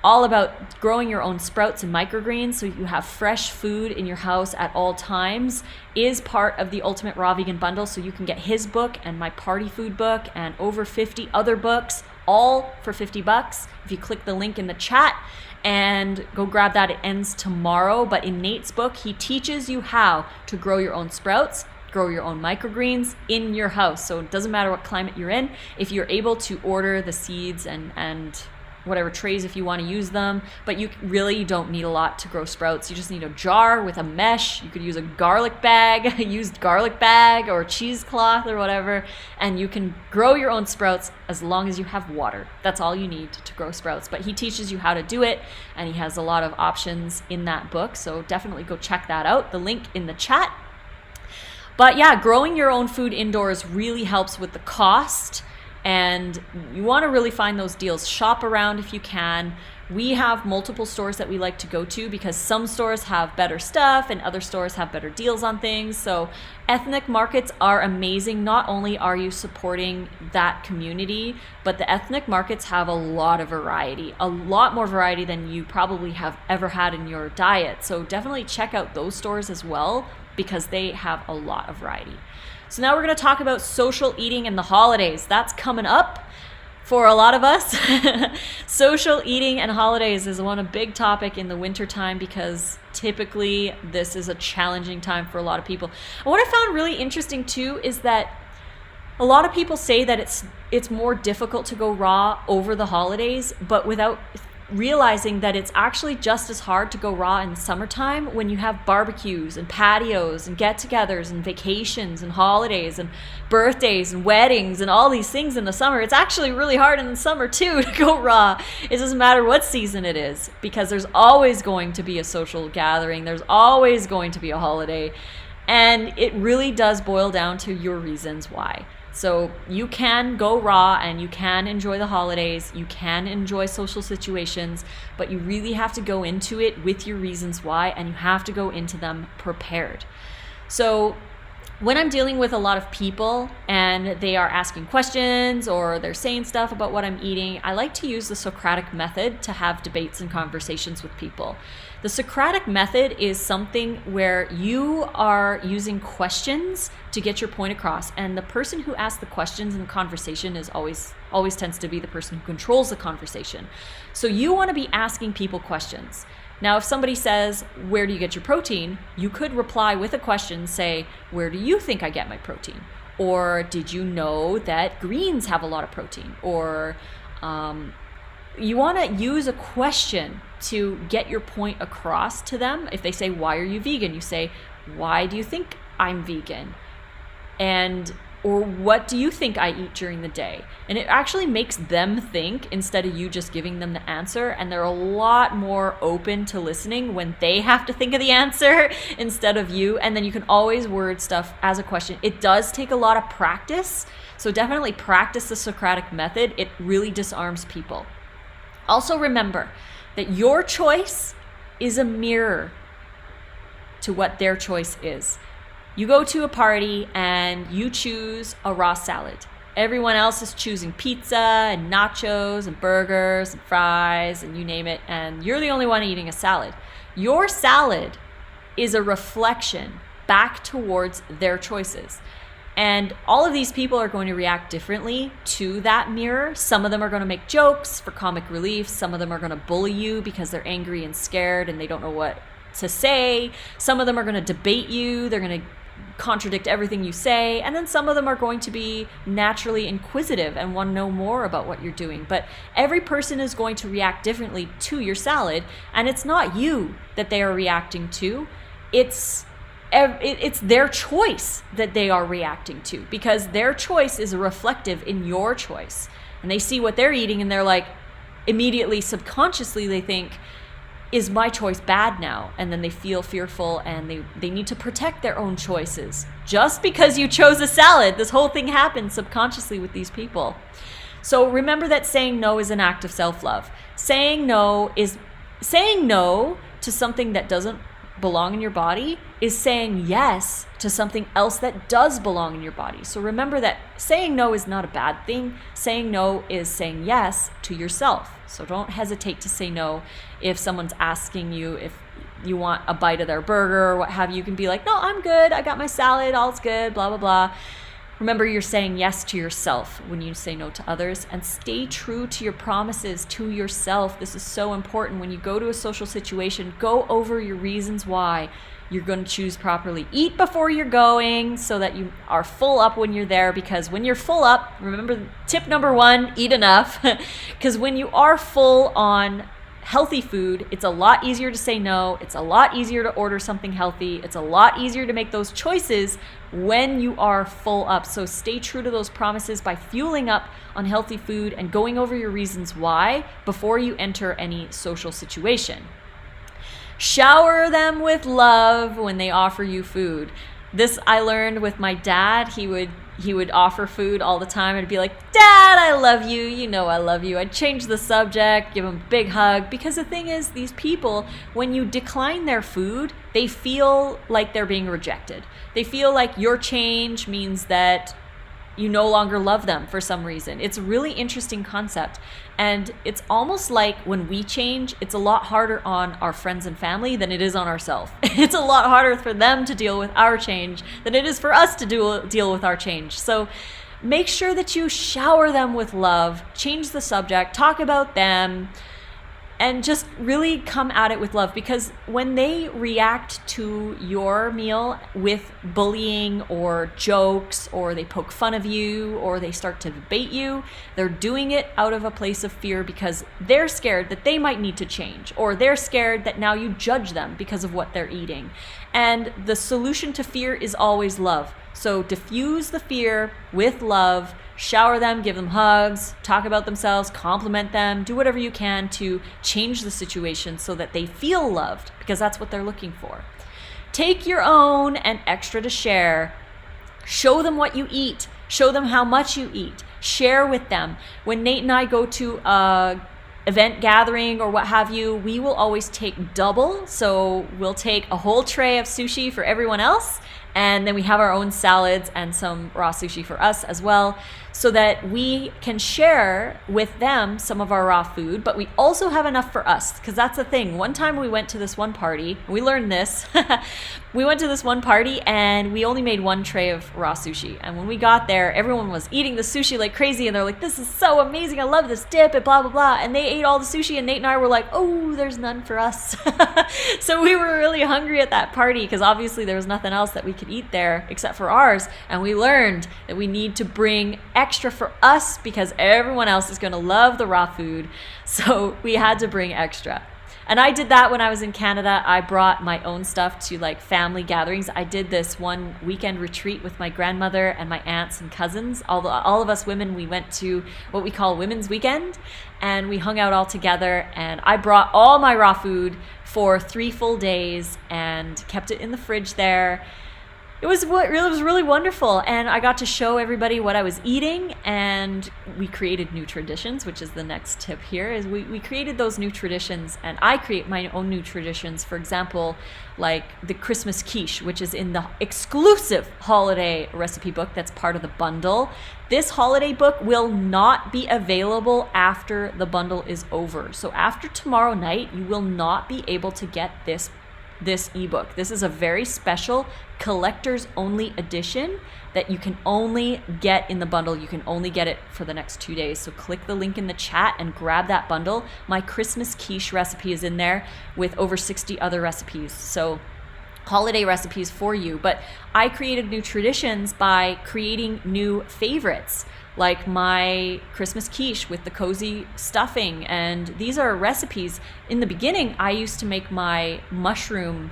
Speaker 1: all about growing your own sprouts and microgreens so you have fresh food in your house at all times, is part of the Ultimate Raw Vegan Bundle. So you can get his book and my party food book and over 50 other books, all for $50 if you click the link in the chat and go grab that. It ends tomorrow. But in Nate's book, he teaches you how to grow your own sprouts, grow your own microgreens in your house. So it doesn't matter what climate you're in. If you're able to order the seeds and whatever trays if you want to use them, but you really don't need a lot to grow sprouts. You just need a jar with a mesh. You could use a garlic bag, a used garlic bag or cheesecloth or whatever, and you can grow your own sprouts as long as you have water. That's all you need to grow sprouts. But he teaches you how to do it, and he has a lot of options in that book, so definitely go check that out. The link in the chat. But yeah, growing your own food indoors really helps with the cost. And you want to really find those deals. Shop around if you can. We have multiple stores that we like to go to because some stores have better stuff and other stores have better deals on things. So ethnic markets are amazing. Not only are you supporting that community, but the ethnic markets have a lot of variety, a lot more variety than you probably have ever had in your diet. So definitely check out those stores as well because they have a lot of variety. So now we're going to talk about social eating and the holidays. That's coming up for a lot of us. Social eating and holidays is a big topic in the winter time because typically this is a challenging time for a lot of people. And what I found really interesting too is that a lot of people say that it's more difficult to go raw over the holidays, but without realizing that it's actually just as hard to go raw in the summertime when you have barbecues and patios and get-togethers and vacations and holidays and birthdays and weddings and all these things in the summer. It's actually really hard in the summer too to go raw. It doesn't matter what season it is because there's always going to be a social gathering. There's always going to be a holiday. And it really does boil down to your reasons why. So you can go raw and you can enjoy the holidays, you can enjoy social situations, but you really have to go into it with your reasons why, and you have to go into them prepared. So when I'm dealing with a lot of people and they are asking questions or they're saying stuff about what I'm eating, I like to use the Socratic method to have debates and conversations with people. The Socratic method is something where you are using questions to get your point across. And the person who asks the questions in the conversation is always tends to be the person who controls the conversation. So you want to be asking people questions. Now, if somebody says, where do you get your protein? You could reply with a question, say, where do you think I get my protein? Or did you know that greens have a lot of protein? Or you want to use a question to get your point across to them. If they say, why are you vegan? You say, why do you think I'm vegan? Or what do you think I eat during the day? And it actually makes them think instead of you just giving them the answer. And they're a lot more open to listening when they have to think of the answer instead of you. And then you can always word stuff as a question. It does take a lot of practice. So definitely practice the Socratic method. It really disarms people. Also remember that your choice is a mirror to what their choice is. You go to a party and you choose a raw salad. Everyone else is choosing pizza and nachos and burgers and fries and you name it, and you're the only one eating a salad. Your salad is a reflection back towards their choices. And all of these people are going to react differently to that mirror. Some of them are going to make jokes for comic relief. Some of them are going to bully you because they're angry and scared and they don't know what to say. Some of them are going to debate you. They're going to contradict everything you say. And then some of them are going to be naturally inquisitive and want to know more about what you're doing. But every person is going to react differently to your salad. And it's not you that they are reacting to. It's their choice that they are reacting to, because their choice is reflective in your choice. And they see what they're eating and they're like, immediately, subconsciously, they think, is my choice bad now? And then they feel fearful and they need to protect their own choices. Just because you chose a salad, this whole thing happens subconsciously with these people. So remember that saying no is an act of self-love. Saying no to something that doesn't belong in your body is saying yes to something else that does belong in your body. So remember that saying no is not a bad thing. Saying no is saying yes to yourself. So don't hesitate to say no. If someone's asking you if you want a bite of their burger or what have you, you can be like, no, I'm good. I got my salad. All's good, blah, blah, blah. Remember, you're saying yes to yourself when you say no to others, and stay true to your promises to yourself. This is so important. When you go to a social situation, go over your reasons why you're going to choose properly. Eat before you're going so that you are full up when you're there, because when you're full up, remember tip number 1, eat enough. Because when you are full on healthy food, it's a lot easier to say no. It's a lot easier to order something healthy. It's a lot easier to make those choices when you are full up. So stay true to those promises by fueling up on healthy food and going over your reasons why before you enter any social situation. Shower them with love when they offer you food. This I learned with my dad. He would offer food all the time and be like, Dad, I love you. You know I love you. I'd change the subject, give him a big hug. Because the thing is, these people, when you decline their food, they feel like they're being rejected. They feel like your change means that you no longer love them for some reason. It's a really interesting concept. And it's almost like when we change, it's a lot harder on our friends and family than it is on ourselves. It's a lot harder for them to deal with our change than it is for us to deal with our change. So make sure that you shower them with love, change the subject, talk about them, and just really come at it with love. Because when they react to your meal with bullying or jokes, or they poke fun of you, or they start to debate you, they're doing it out of a place of fear because they're scared that they might need to change, or they're scared that now you judge them because of what they're eating. And the solution to fear is always love. So diffuse the fear with love. Shower them, give them hugs, talk about themselves, compliment them, do whatever you can to change the situation so that they feel loved, because that's what they're looking for. Take your own and extra to share. Show them what you eat. Show them how much you eat. Share with them. When Nate and I go to a event gathering or what have you, we will always take double. So we'll take a whole tray of sushi for everyone else, And then we have our own salads and some raw sushi for us as well, so that we can share with them some of our raw food, but we also have enough for us, because that's the thing. One time we went to this one party, we learned this. We went to this one party and we only made one tray of raw sushi. And when we got there, everyone was eating the sushi like crazy, and they're like, this is so amazing, I love this dip, and blah, blah, blah. And they ate all the sushi, and Nate and I were like, oh, there's none for us. So we were really hungry at that party, because obviously there was nothing else that we could eat there except for ours. And we learned that we need to bring extra for us, because everyone else is going to love the raw food. So we had to bring extra. And I did that when I was in Canada. I brought my own stuff to like family gatherings. I did this one weekend retreat with my grandmother and my aunts and cousins. All of us women, we went to what we call Women's Weekend, and we hung out all together. And I brought all my raw food for 3 full days and kept it in the fridge there. It was really wonderful, and I got to show everybody what I was eating, and we created new traditions, which is the next tip here, is we created those new traditions, and I create my own new traditions. For example, like the Christmas quiche, which is in the exclusive holiday recipe book that's part of the bundle. This holiday book will not be available after the bundle is over. So after tomorrow night, you will not be able to get this ebook. This is a very special collector's only edition that you can only get in the bundle. You can only get it for the next 2 days. So click the link in the chat and grab that bundle. My Christmas quiche recipe is in there with over 60 other recipes. So holiday recipes for you. But I created new traditions by creating new favorites, like my Christmas quiche with the cozy stuffing. And these are recipes. In the beginning, I used to make my mushroom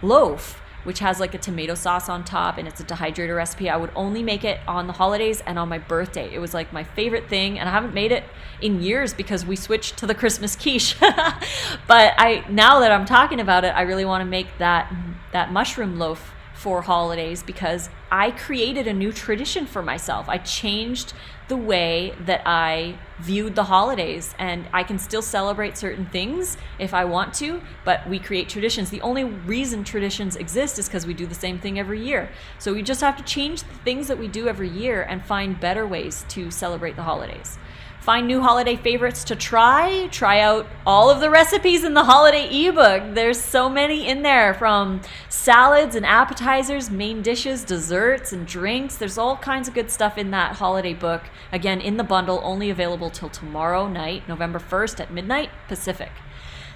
Speaker 1: loaf, which has like a tomato sauce on top, and it's a dehydrator recipe. I would only make it on the holidays and on my birthday. It was like my favorite thing, and I haven't made it in years because we switched to the Christmas quiche. But now that I'm talking about it, I really want to make that mushroom loaf for holidays, because I created a new tradition for myself. I changed the way that I viewed the holidays, and I can still celebrate certain things if I want to, but we create traditions. The only reason traditions exist is because we do the same thing every year. So we just have to change the things that we do every year and find better ways to celebrate the holidays. Find new holiday favorites to try. Try out all of the recipes in the holiday ebook. There's so many in there, from salads and appetizers, main dishes, desserts, and drinks. There's all kinds of good stuff in that holiday book. Again, in the bundle, only available till tomorrow night, November 1st at midnight Pacific.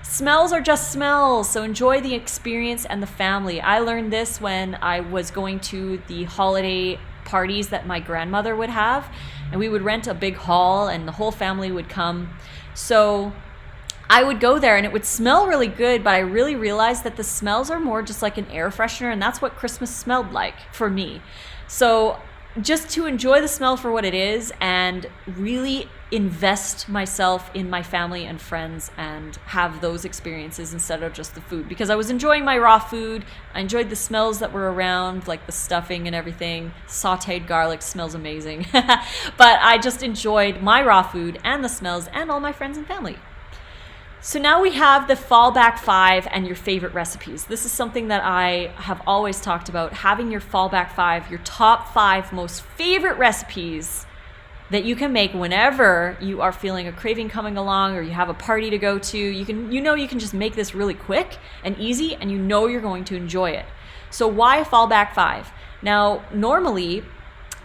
Speaker 1: Smells are just smells, so enjoy the experience and the family. I learned this when I was going to the holiday parties that my grandmother would have, and we would rent a big hall and the whole family would come. So I would go there and it would smell really good, but I really realized that the smells are more just like an air freshener, and that's what Christmas smelled like for me. So just to enjoy the smell for what it is and really invest myself in my family and friends and have those experiences instead of just the food, because I was enjoying my raw food. I enjoyed the smells that were around, like the stuffing and everything. Sauteed garlic smells amazing. But I just enjoyed my raw food and the smells and all my friends and family. So now we have the fallback 5 and your favorite recipes. This is something that I have always talked about, having your fallback 5, your top 5 most favorite recipes that you can make whenever you are feeling a craving coming along or you have a party to go to. You can just make this really quick and easy, and you're going to enjoy it. So why fallback 5? Now, normally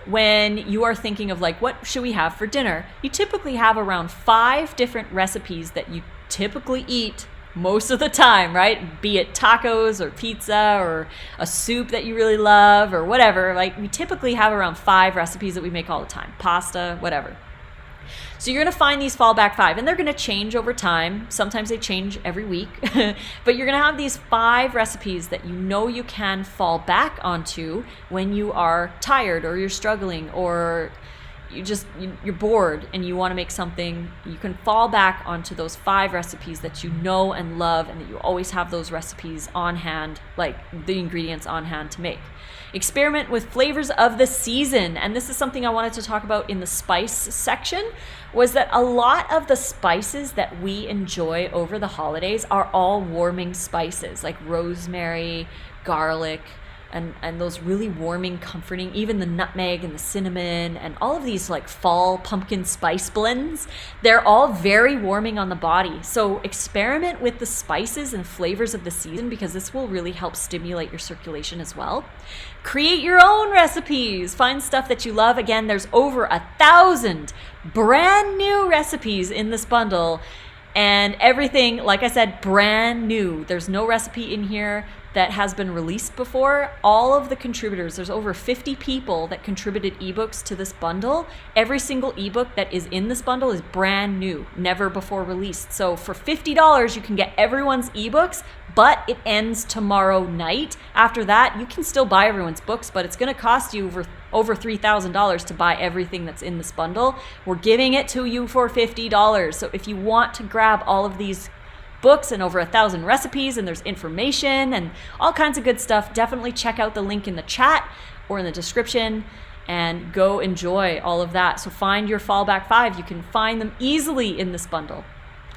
Speaker 1: when you are thinking of like, what should we have for dinner? You typically have around 5 different recipes that you typically eat most of the time, right? Be it tacos or pizza or a soup that you really love or whatever. Like, we typically have around 5 recipes that we make all the time. Pasta, whatever. So you're going to find these fallback 5, and they're going to change over time. Sometimes they change every week. But you're going to have these 5 recipes that you can fall back onto when you are tired or you're struggling or you're bored and you want to make something. You can fall back onto those 5 recipes that you know and love, and that you always have those recipes on hand, like the ingredients on hand to make. Experiment with flavors of the season. And this is something I wanted to talk about in the spice section, was that a lot of the spices that we enjoy over the holidays are all warming spices, like rosemary, garlic, and those really warming, comforting, even the nutmeg and the cinnamon and all of these like fall pumpkin spice blends, they're all very warming on the body. So experiment with the spices and flavors of the season, because this will really help stimulate your circulation as well. Create your own recipes. Find stuff that you love. Again, there's over 1,000 brand new recipes in this bundle, and everything, like I said, brand new. There's no recipe in here that has been released before. All of the contributors, there's over 50 people that contributed ebooks to this bundle. Every single ebook that is in this bundle is brand new, never before released. So for $50, you can get everyone's ebooks, but it ends tomorrow night. After that, you can still buy everyone's books, but it's gonna cost you over $3,000 to buy everything that's in this bundle. We're giving it to you for $50. So if you want to grab all of these books and over 1,000 recipes, and there's information and all kinds of good stuff, definitely check out the link in the chat or in the description and go enjoy all of that. So find your fallback 5. You can find them easily in this bundle.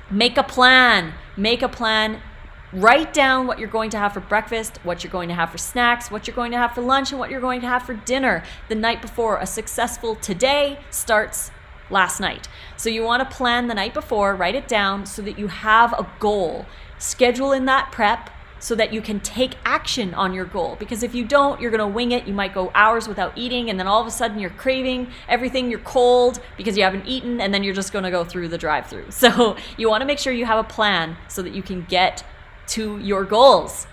Speaker 1: Make a plan. Write down what you're going to have for breakfast, what you're going to have for snacks, what you're going to have for lunch, and what you're going to have for dinner the night before. A successful today starts last night. So you want to plan the night before, write it down so that you have a goal. Schedule in that prep so that you can take action on your goal. Because if you don't, you're going to wing it. You might go hours without eating, and then all of a sudden you're craving everything, you're cold because you haven't eaten, and then you're just going to go through the drive-thru. So you want to make sure you have a plan so that you can get to your goals.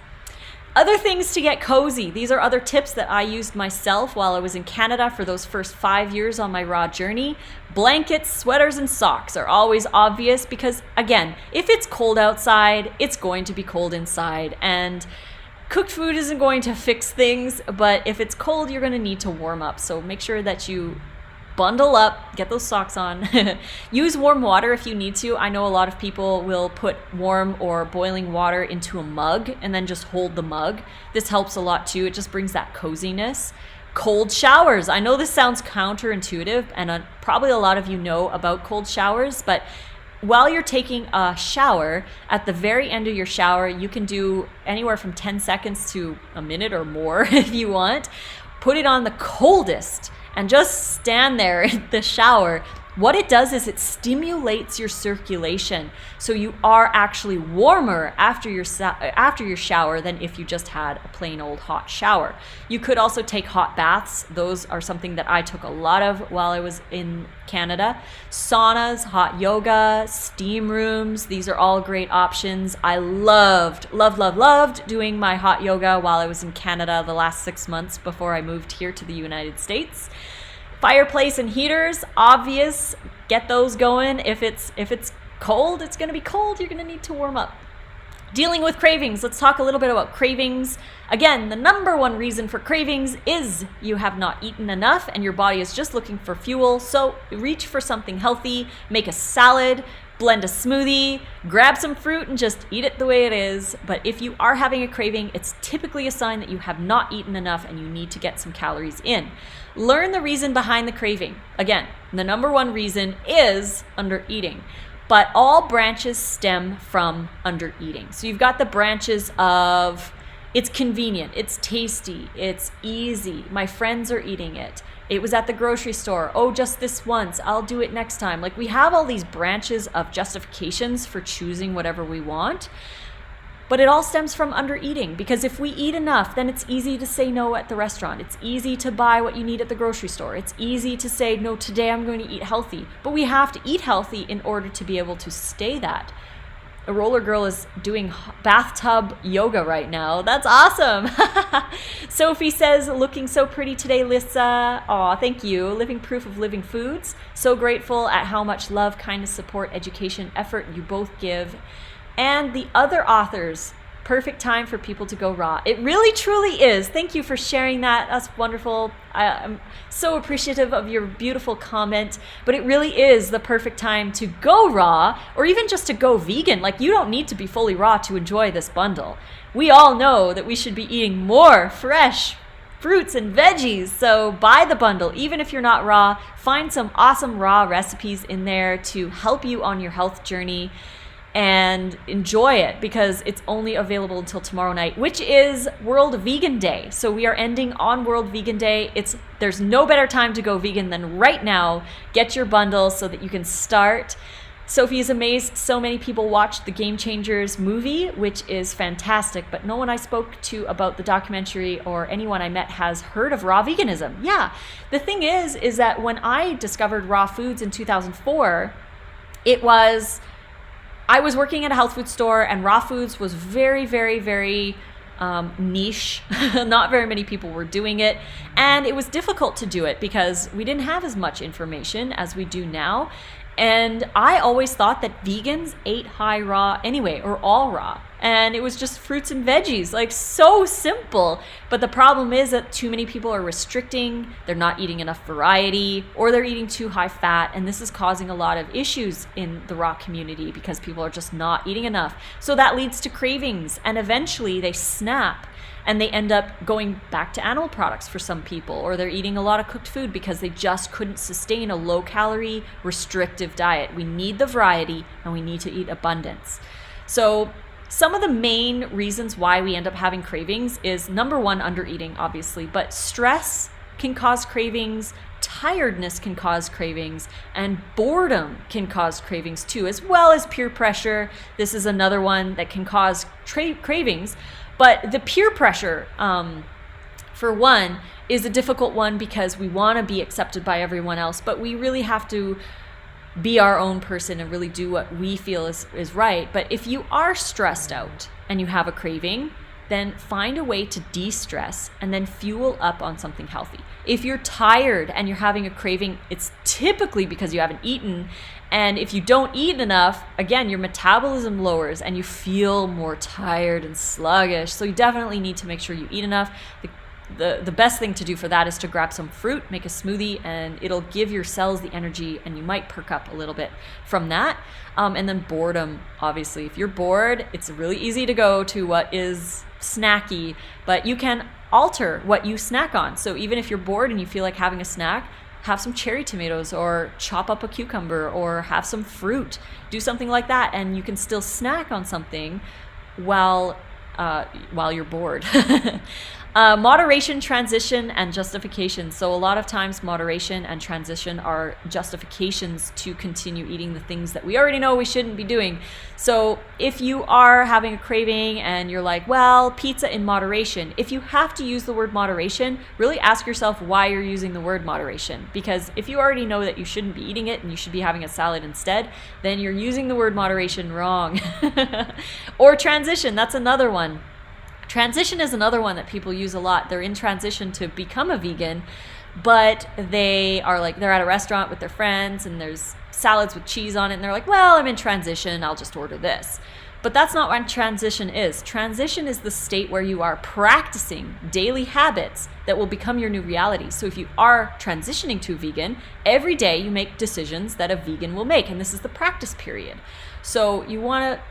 Speaker 1: Other things to get cozy. These are other tips that I used myself while I was in Canada for those first 5 years on my raw journey. Blankets, sweaters, and socks are always obvious because, again, if it's cold outside, it's going to be cold inside. And cooked food isn't going to fix things, but if it's cold, you're going to need to warm up. So make sure that you bundle up, get those socks on. Use warm water if you need to. I know a lot of people will put warm or boiling water into a mug and then just hold the mug. This helps a lot too. It just brings that coziness. Cold showers. I know this sounds counterintuitive, and probably a lot of you know about cold showers, but while you're taking a shower, at the very end of your shower, you can do anywhere from 10 seconds to a minute or more if you want. Put it on the coldest and just stand there in the shower. What it does is it stimulates your circulation, so you are actually warmer after your shower than if you just had a plain old hot shower. You could also take hot baths. Those are something that I took a lot of while I was in Canada. Saunas, hot yoga, steam rooms, these are all great options. I loved doing my hot yoga while I was in Canada the last 6 months before I moved here to the United States. Fireplace and heaters, obvious. Get those going. If it's cold, it's going to be cold. You're going to need to warm up. Dealing with cravings. Let's talk a little bit about cravings. Again, the number one reason for cravings is you have not eaten enough and your body is just looking for fuel. So reach for something healthy. Make a salad, blend a smoothie, grab some fruit and just eat it the way it is. But if you are having a craving, it's typically a sign that you have not eaten enough and you need to get some calories in. Learn the reason behind the craving. Again, the number one reason is undereating. But all branches stem from undereating. So you've got the branches of it's convenient, it's tasty, it's easy, my friends are eating it, it was at the grocery store, oh, just this once, I'll do it next time. Like, we have all these branches of justifications for choosing whatever we want. But it all stems from undereating, because if we eat enough, then it's easy to say no at the restaurant. It's easy to buy what you need at the grocery store. It's easy to say, no, today I'm going to eat healthy. But we have to eat healthy in order to be able to stay that. A roller girl is doing bathtub yoga right now. That's awesome. Sophie says, looking so pretty today, Lissa. Aw, thank you. Living proof of living foods. So grateful at how much love, kindness, support, education, effort you both give. And the other authors, perfect time for people to go raw. It really, truly is. Thank you for sharing that. That's wonderful. I'm so appreciative of your beautiful comment, but it really is the perfect time to go raw, or even just to go vegan. Like, you don't need to be fully raw to enjoy this bundle. We all know that we should be eating more fresh fruits and veggies. So buy the bundle. Even if you're not raw, find some awesome raw recipes in there to help you on your health journey. and enjoy it, because it's only available until tomorrow night, which is World Vegan Day. So we are ending on World Vegan Day. There's no better time to go vegan than right now. Get your bundle so that you can start. Sophie is amazed so many people watched the Game Changers movie, which is fantastic, but no one I spoke to about the documentary or anyone I met has heard of raw veganism. Yeah, the thing is that when I discovered raw foods in 2004, I was working at a health food store, and raw foods was very, very, very niche. Not very many people were doing it, and it was difficult to do it because we didn't have as much information as we do now. And I always thought that vegans ate high raw anyway, or all raw. And it was just fruits and veggies, like so simple. But the problem is that too many people are restricting, they're not eating enough variety, or they're eating too high fat. And this is causing a lot of issues in the raw community because people are just not eating enough. So that leads to cravings, and eventually they snap. And they end up going back to animal products for some people, or they're eating a lot of cooked food because they just couldn't sustain a low-calorie, restrictive diet. We need the variety, and we need to eat abundance. So some of the main reasons why we end up having cravings is, number one, undereating, obviously, but stress can cause cravings, tiredness can cause cravings, and boredom can cause cravings too, as well as peer pressure. This is another one that can cause cravings. But the peer pressure, for one, is a difficult one because we want to be accepted by everyone else, but we really have to be our own person and really do what we feel is right. But if you are stressed out and you have a craving, then find a way to de-stress and then fuel up on something healthy. If you're tired and you're having a craving, it's typically because you haven't eaten. And if you don't eat enough, again, your metabolism lowers and you feel more tired and sluggish. So you definitely need to make sure you eat enough. The best thing to do for that is to grab some fruit, make a smoothie, and it'll give your cells the energy, and you might perk up a little bit from that. And then boredom, obviously. If you're bored, it's really easy to go to what is snacky, but you can alter what you snack on. So even if you're bored and you feel like having a snack, have some cherry tomatoes, or chop up a cucumber, or have some fruit. Do something like that, and you can still snack on something while you're bored. Moderation, transition, and justification. So a lot of times moderation and transition are justifications to continue eating the things that we already know we shouldn't be doing. So if you are having a craving and you're like, well, pizza in moderation, if you have to use the word moderation, really ask yourself why you're using the word moderation. Because if you already know that you shouldn't be eating it and you should be having a salad instead, then you're using the word moderation wrong. Or transition, that's another one. Transition is another one that people use a lot. They're in transition to become a vegan, but they're at a restaurant with their friends and there's salads with cheese on it, and they're like, well, I'm in transition, I'll just order this. But that's not what transition is. Transition is the state where you are practicing daily habits that will become your new reality. So if you are transitioning to vegan, every day you make decisions that a vegan will make, and this is the practice period. So you want to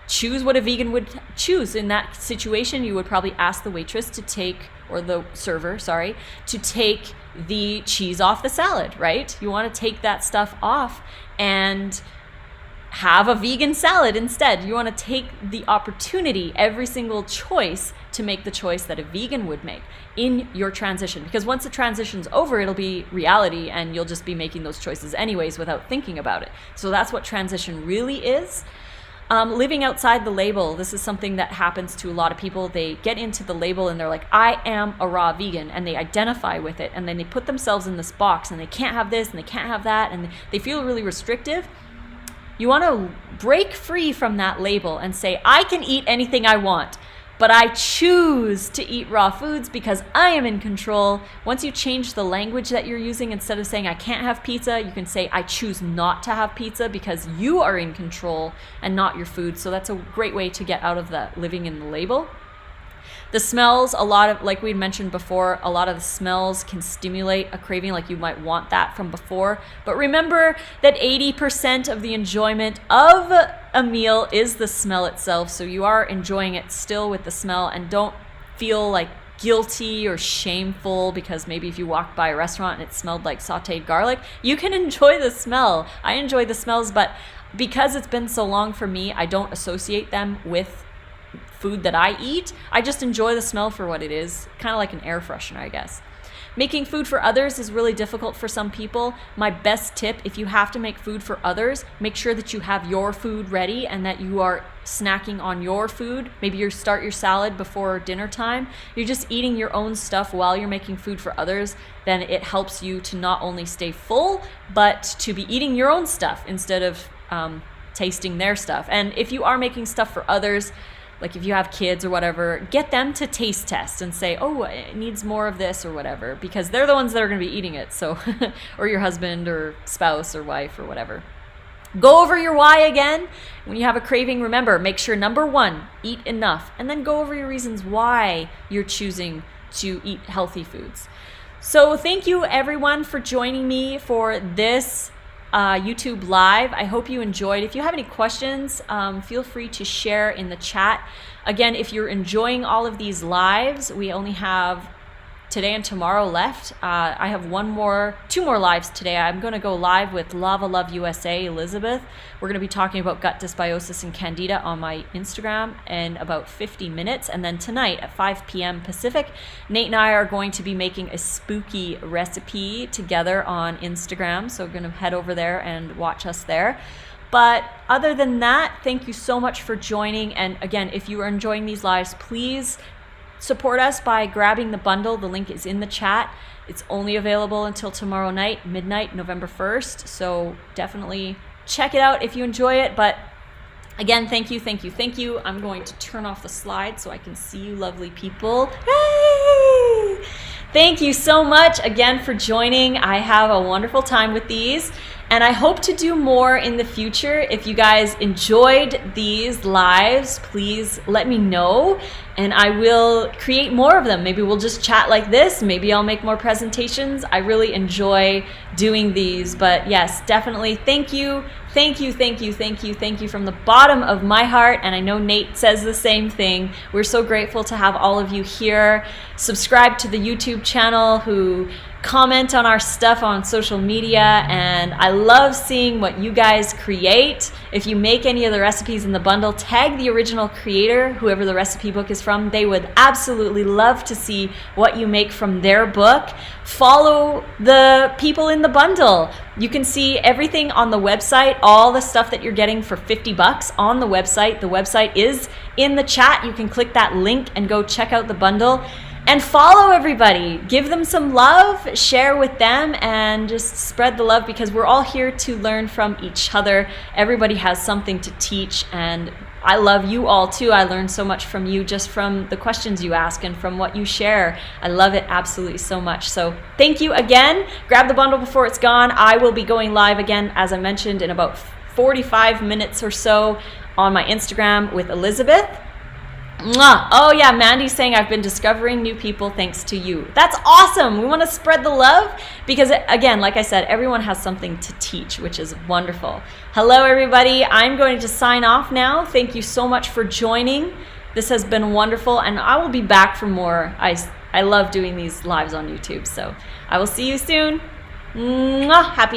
Speaker 1: choose what a vegan would choose. In that situation, you would probably ask the waitress to take, or the server, to take the cheese off the salad, right? You want to take that stuff off and have a vegan salad instead. You want to take the opportunity, every single choice, to make the choice that a vegan would make in your transition. Because once the transition's over, it'll be reality and you'll just be making those choices anyways without thinking about it. So that's what transition really is. Living outside the label. This is something that happens to a lot of people. They get into the label and they're like, I am a raw vegan, and they identify with it, and then they put themselves in this box, and they can't have this and they can't have that, and they feel really restrictive. You want to break free from that label and say, I can eat anything I want, but I choose to eat raw foods because I am in control. Once you change the language that you're using, instead of saying I can't have pizza, you can say I choose not to have pizza because you are in control and not your food. So that's a great way to get out of that living in the label. The smells, like we mentioned before, a lot of the smells can stimulate a craving, like you might want that from before. But remember that 80% of the enjoyment of a meal is the smell itself. So you are enjoying it still with the smell, and don't feel like guilty or shameful because maybe if you walked by a restaurant and it smelled like sauteed garlic, you can enjoy the smell. I enjoy the smells, but because it's been so long for me, I don't associate them with food that I eat. I just enjoy the smell for what it is, kind of like an air freshener, I guess. Making food for others is really difficult for some people. My best tip, if you have to make food for others, make sure that you have your food ready and that you are snacking on your food. Maybe you start your salad before dinner time. You're just eating your own stuff while you're making food for others. Then it helps you to not only stay full, but to be eating your own stuff instead of tasting their stuff. And if you are making stuff for others, like if you have kids or whatever, get them to taste test and say, oh, it needs more of this or whatever, because they're the ones that are going to be eating it. So, or your husband or spouse or wife or whatever. Go over your why again. When you have a craving, remember, make sure number 1, eat enough, and then go over your reasons why you're choosing to eat healthy foods. So thank you everyone for joining me for this YouTube live. I hope you enjoyed. If you have any questions, feel free to share in the chat. Again, if you're enjoying all of these lives, we only have today and tomorrow left. I have two more lives today. I'm going to go live with Lava Love USA, Elizabeth. We're going to be talking about gut dysbiosis and candida on my Instagram in about 50 minutes. And then tonight at 5 p.m. Pacific, Nate and I are going to be making a spooky recipe together on Instagram. So we're going to head over there and watch us there. But other than that, thank you so much for joining. And again, if you are enjoying these lives, please support us by grabbing the bundle. The link is in the chat. It's only available until tomorrow night, midnight, November 1st. So definitely check it out if you enjoy it. But again, thank you, thank you, thank you. I'm going to turn off the slide so I can see you lovely people. Hey! Thank you so much again for joining. I have a wonderful time with these, and I hope to do more in the future. If you guys enjoyed these lives, please let me know, and I will create more of them. Maybe we'll just chat like this. Maybe I'll make more presentations. I really enjoy doing these, but yes, definitely thank you. Thank you, thank you, thank you, thank you from the bottom of my heart. And I know Nate says the same thing. We're so grateful to have all of you here. Subscribe to the YouTube channel, who comment on our stuff on social media, and I love seeing what you guys create. If you make any of the recipes in the bundle, tag the original creator, whoever the recipe book is from. They would absolutely love to see what you make from their book. Follow the people in the bundle. You can see everything on the website, all the stuff that you're getting for $50 on the website. The website is in the chat. You can click that link and go check out the bundle. And follow everybody, give them some love, share with them, and just spread the love, because we're all here to learn from each other. Everybody has something to teach, and I love you all too. I learn so much from you just from the questions you ask and from what you share. I love it absolutely so much. So thank you again. Grab the bundle before it's gone. I will be going live again, as I mentioned, in about 45 minutes or so on my Instagram with Elizabeth. Mwah. Oh yeah, Mandy's saying I've been discovering new people thanks to you. That's awesome. We want to spread the love, because again, like I said, everyone has something to teach, which is wonderful. Hello everybody. I'm going to sign off now. Thank you so much for joining. This has been wonderful, and I will be back for more. I love doing these lives on YouTube, so I will see you soon. Mwah. Happy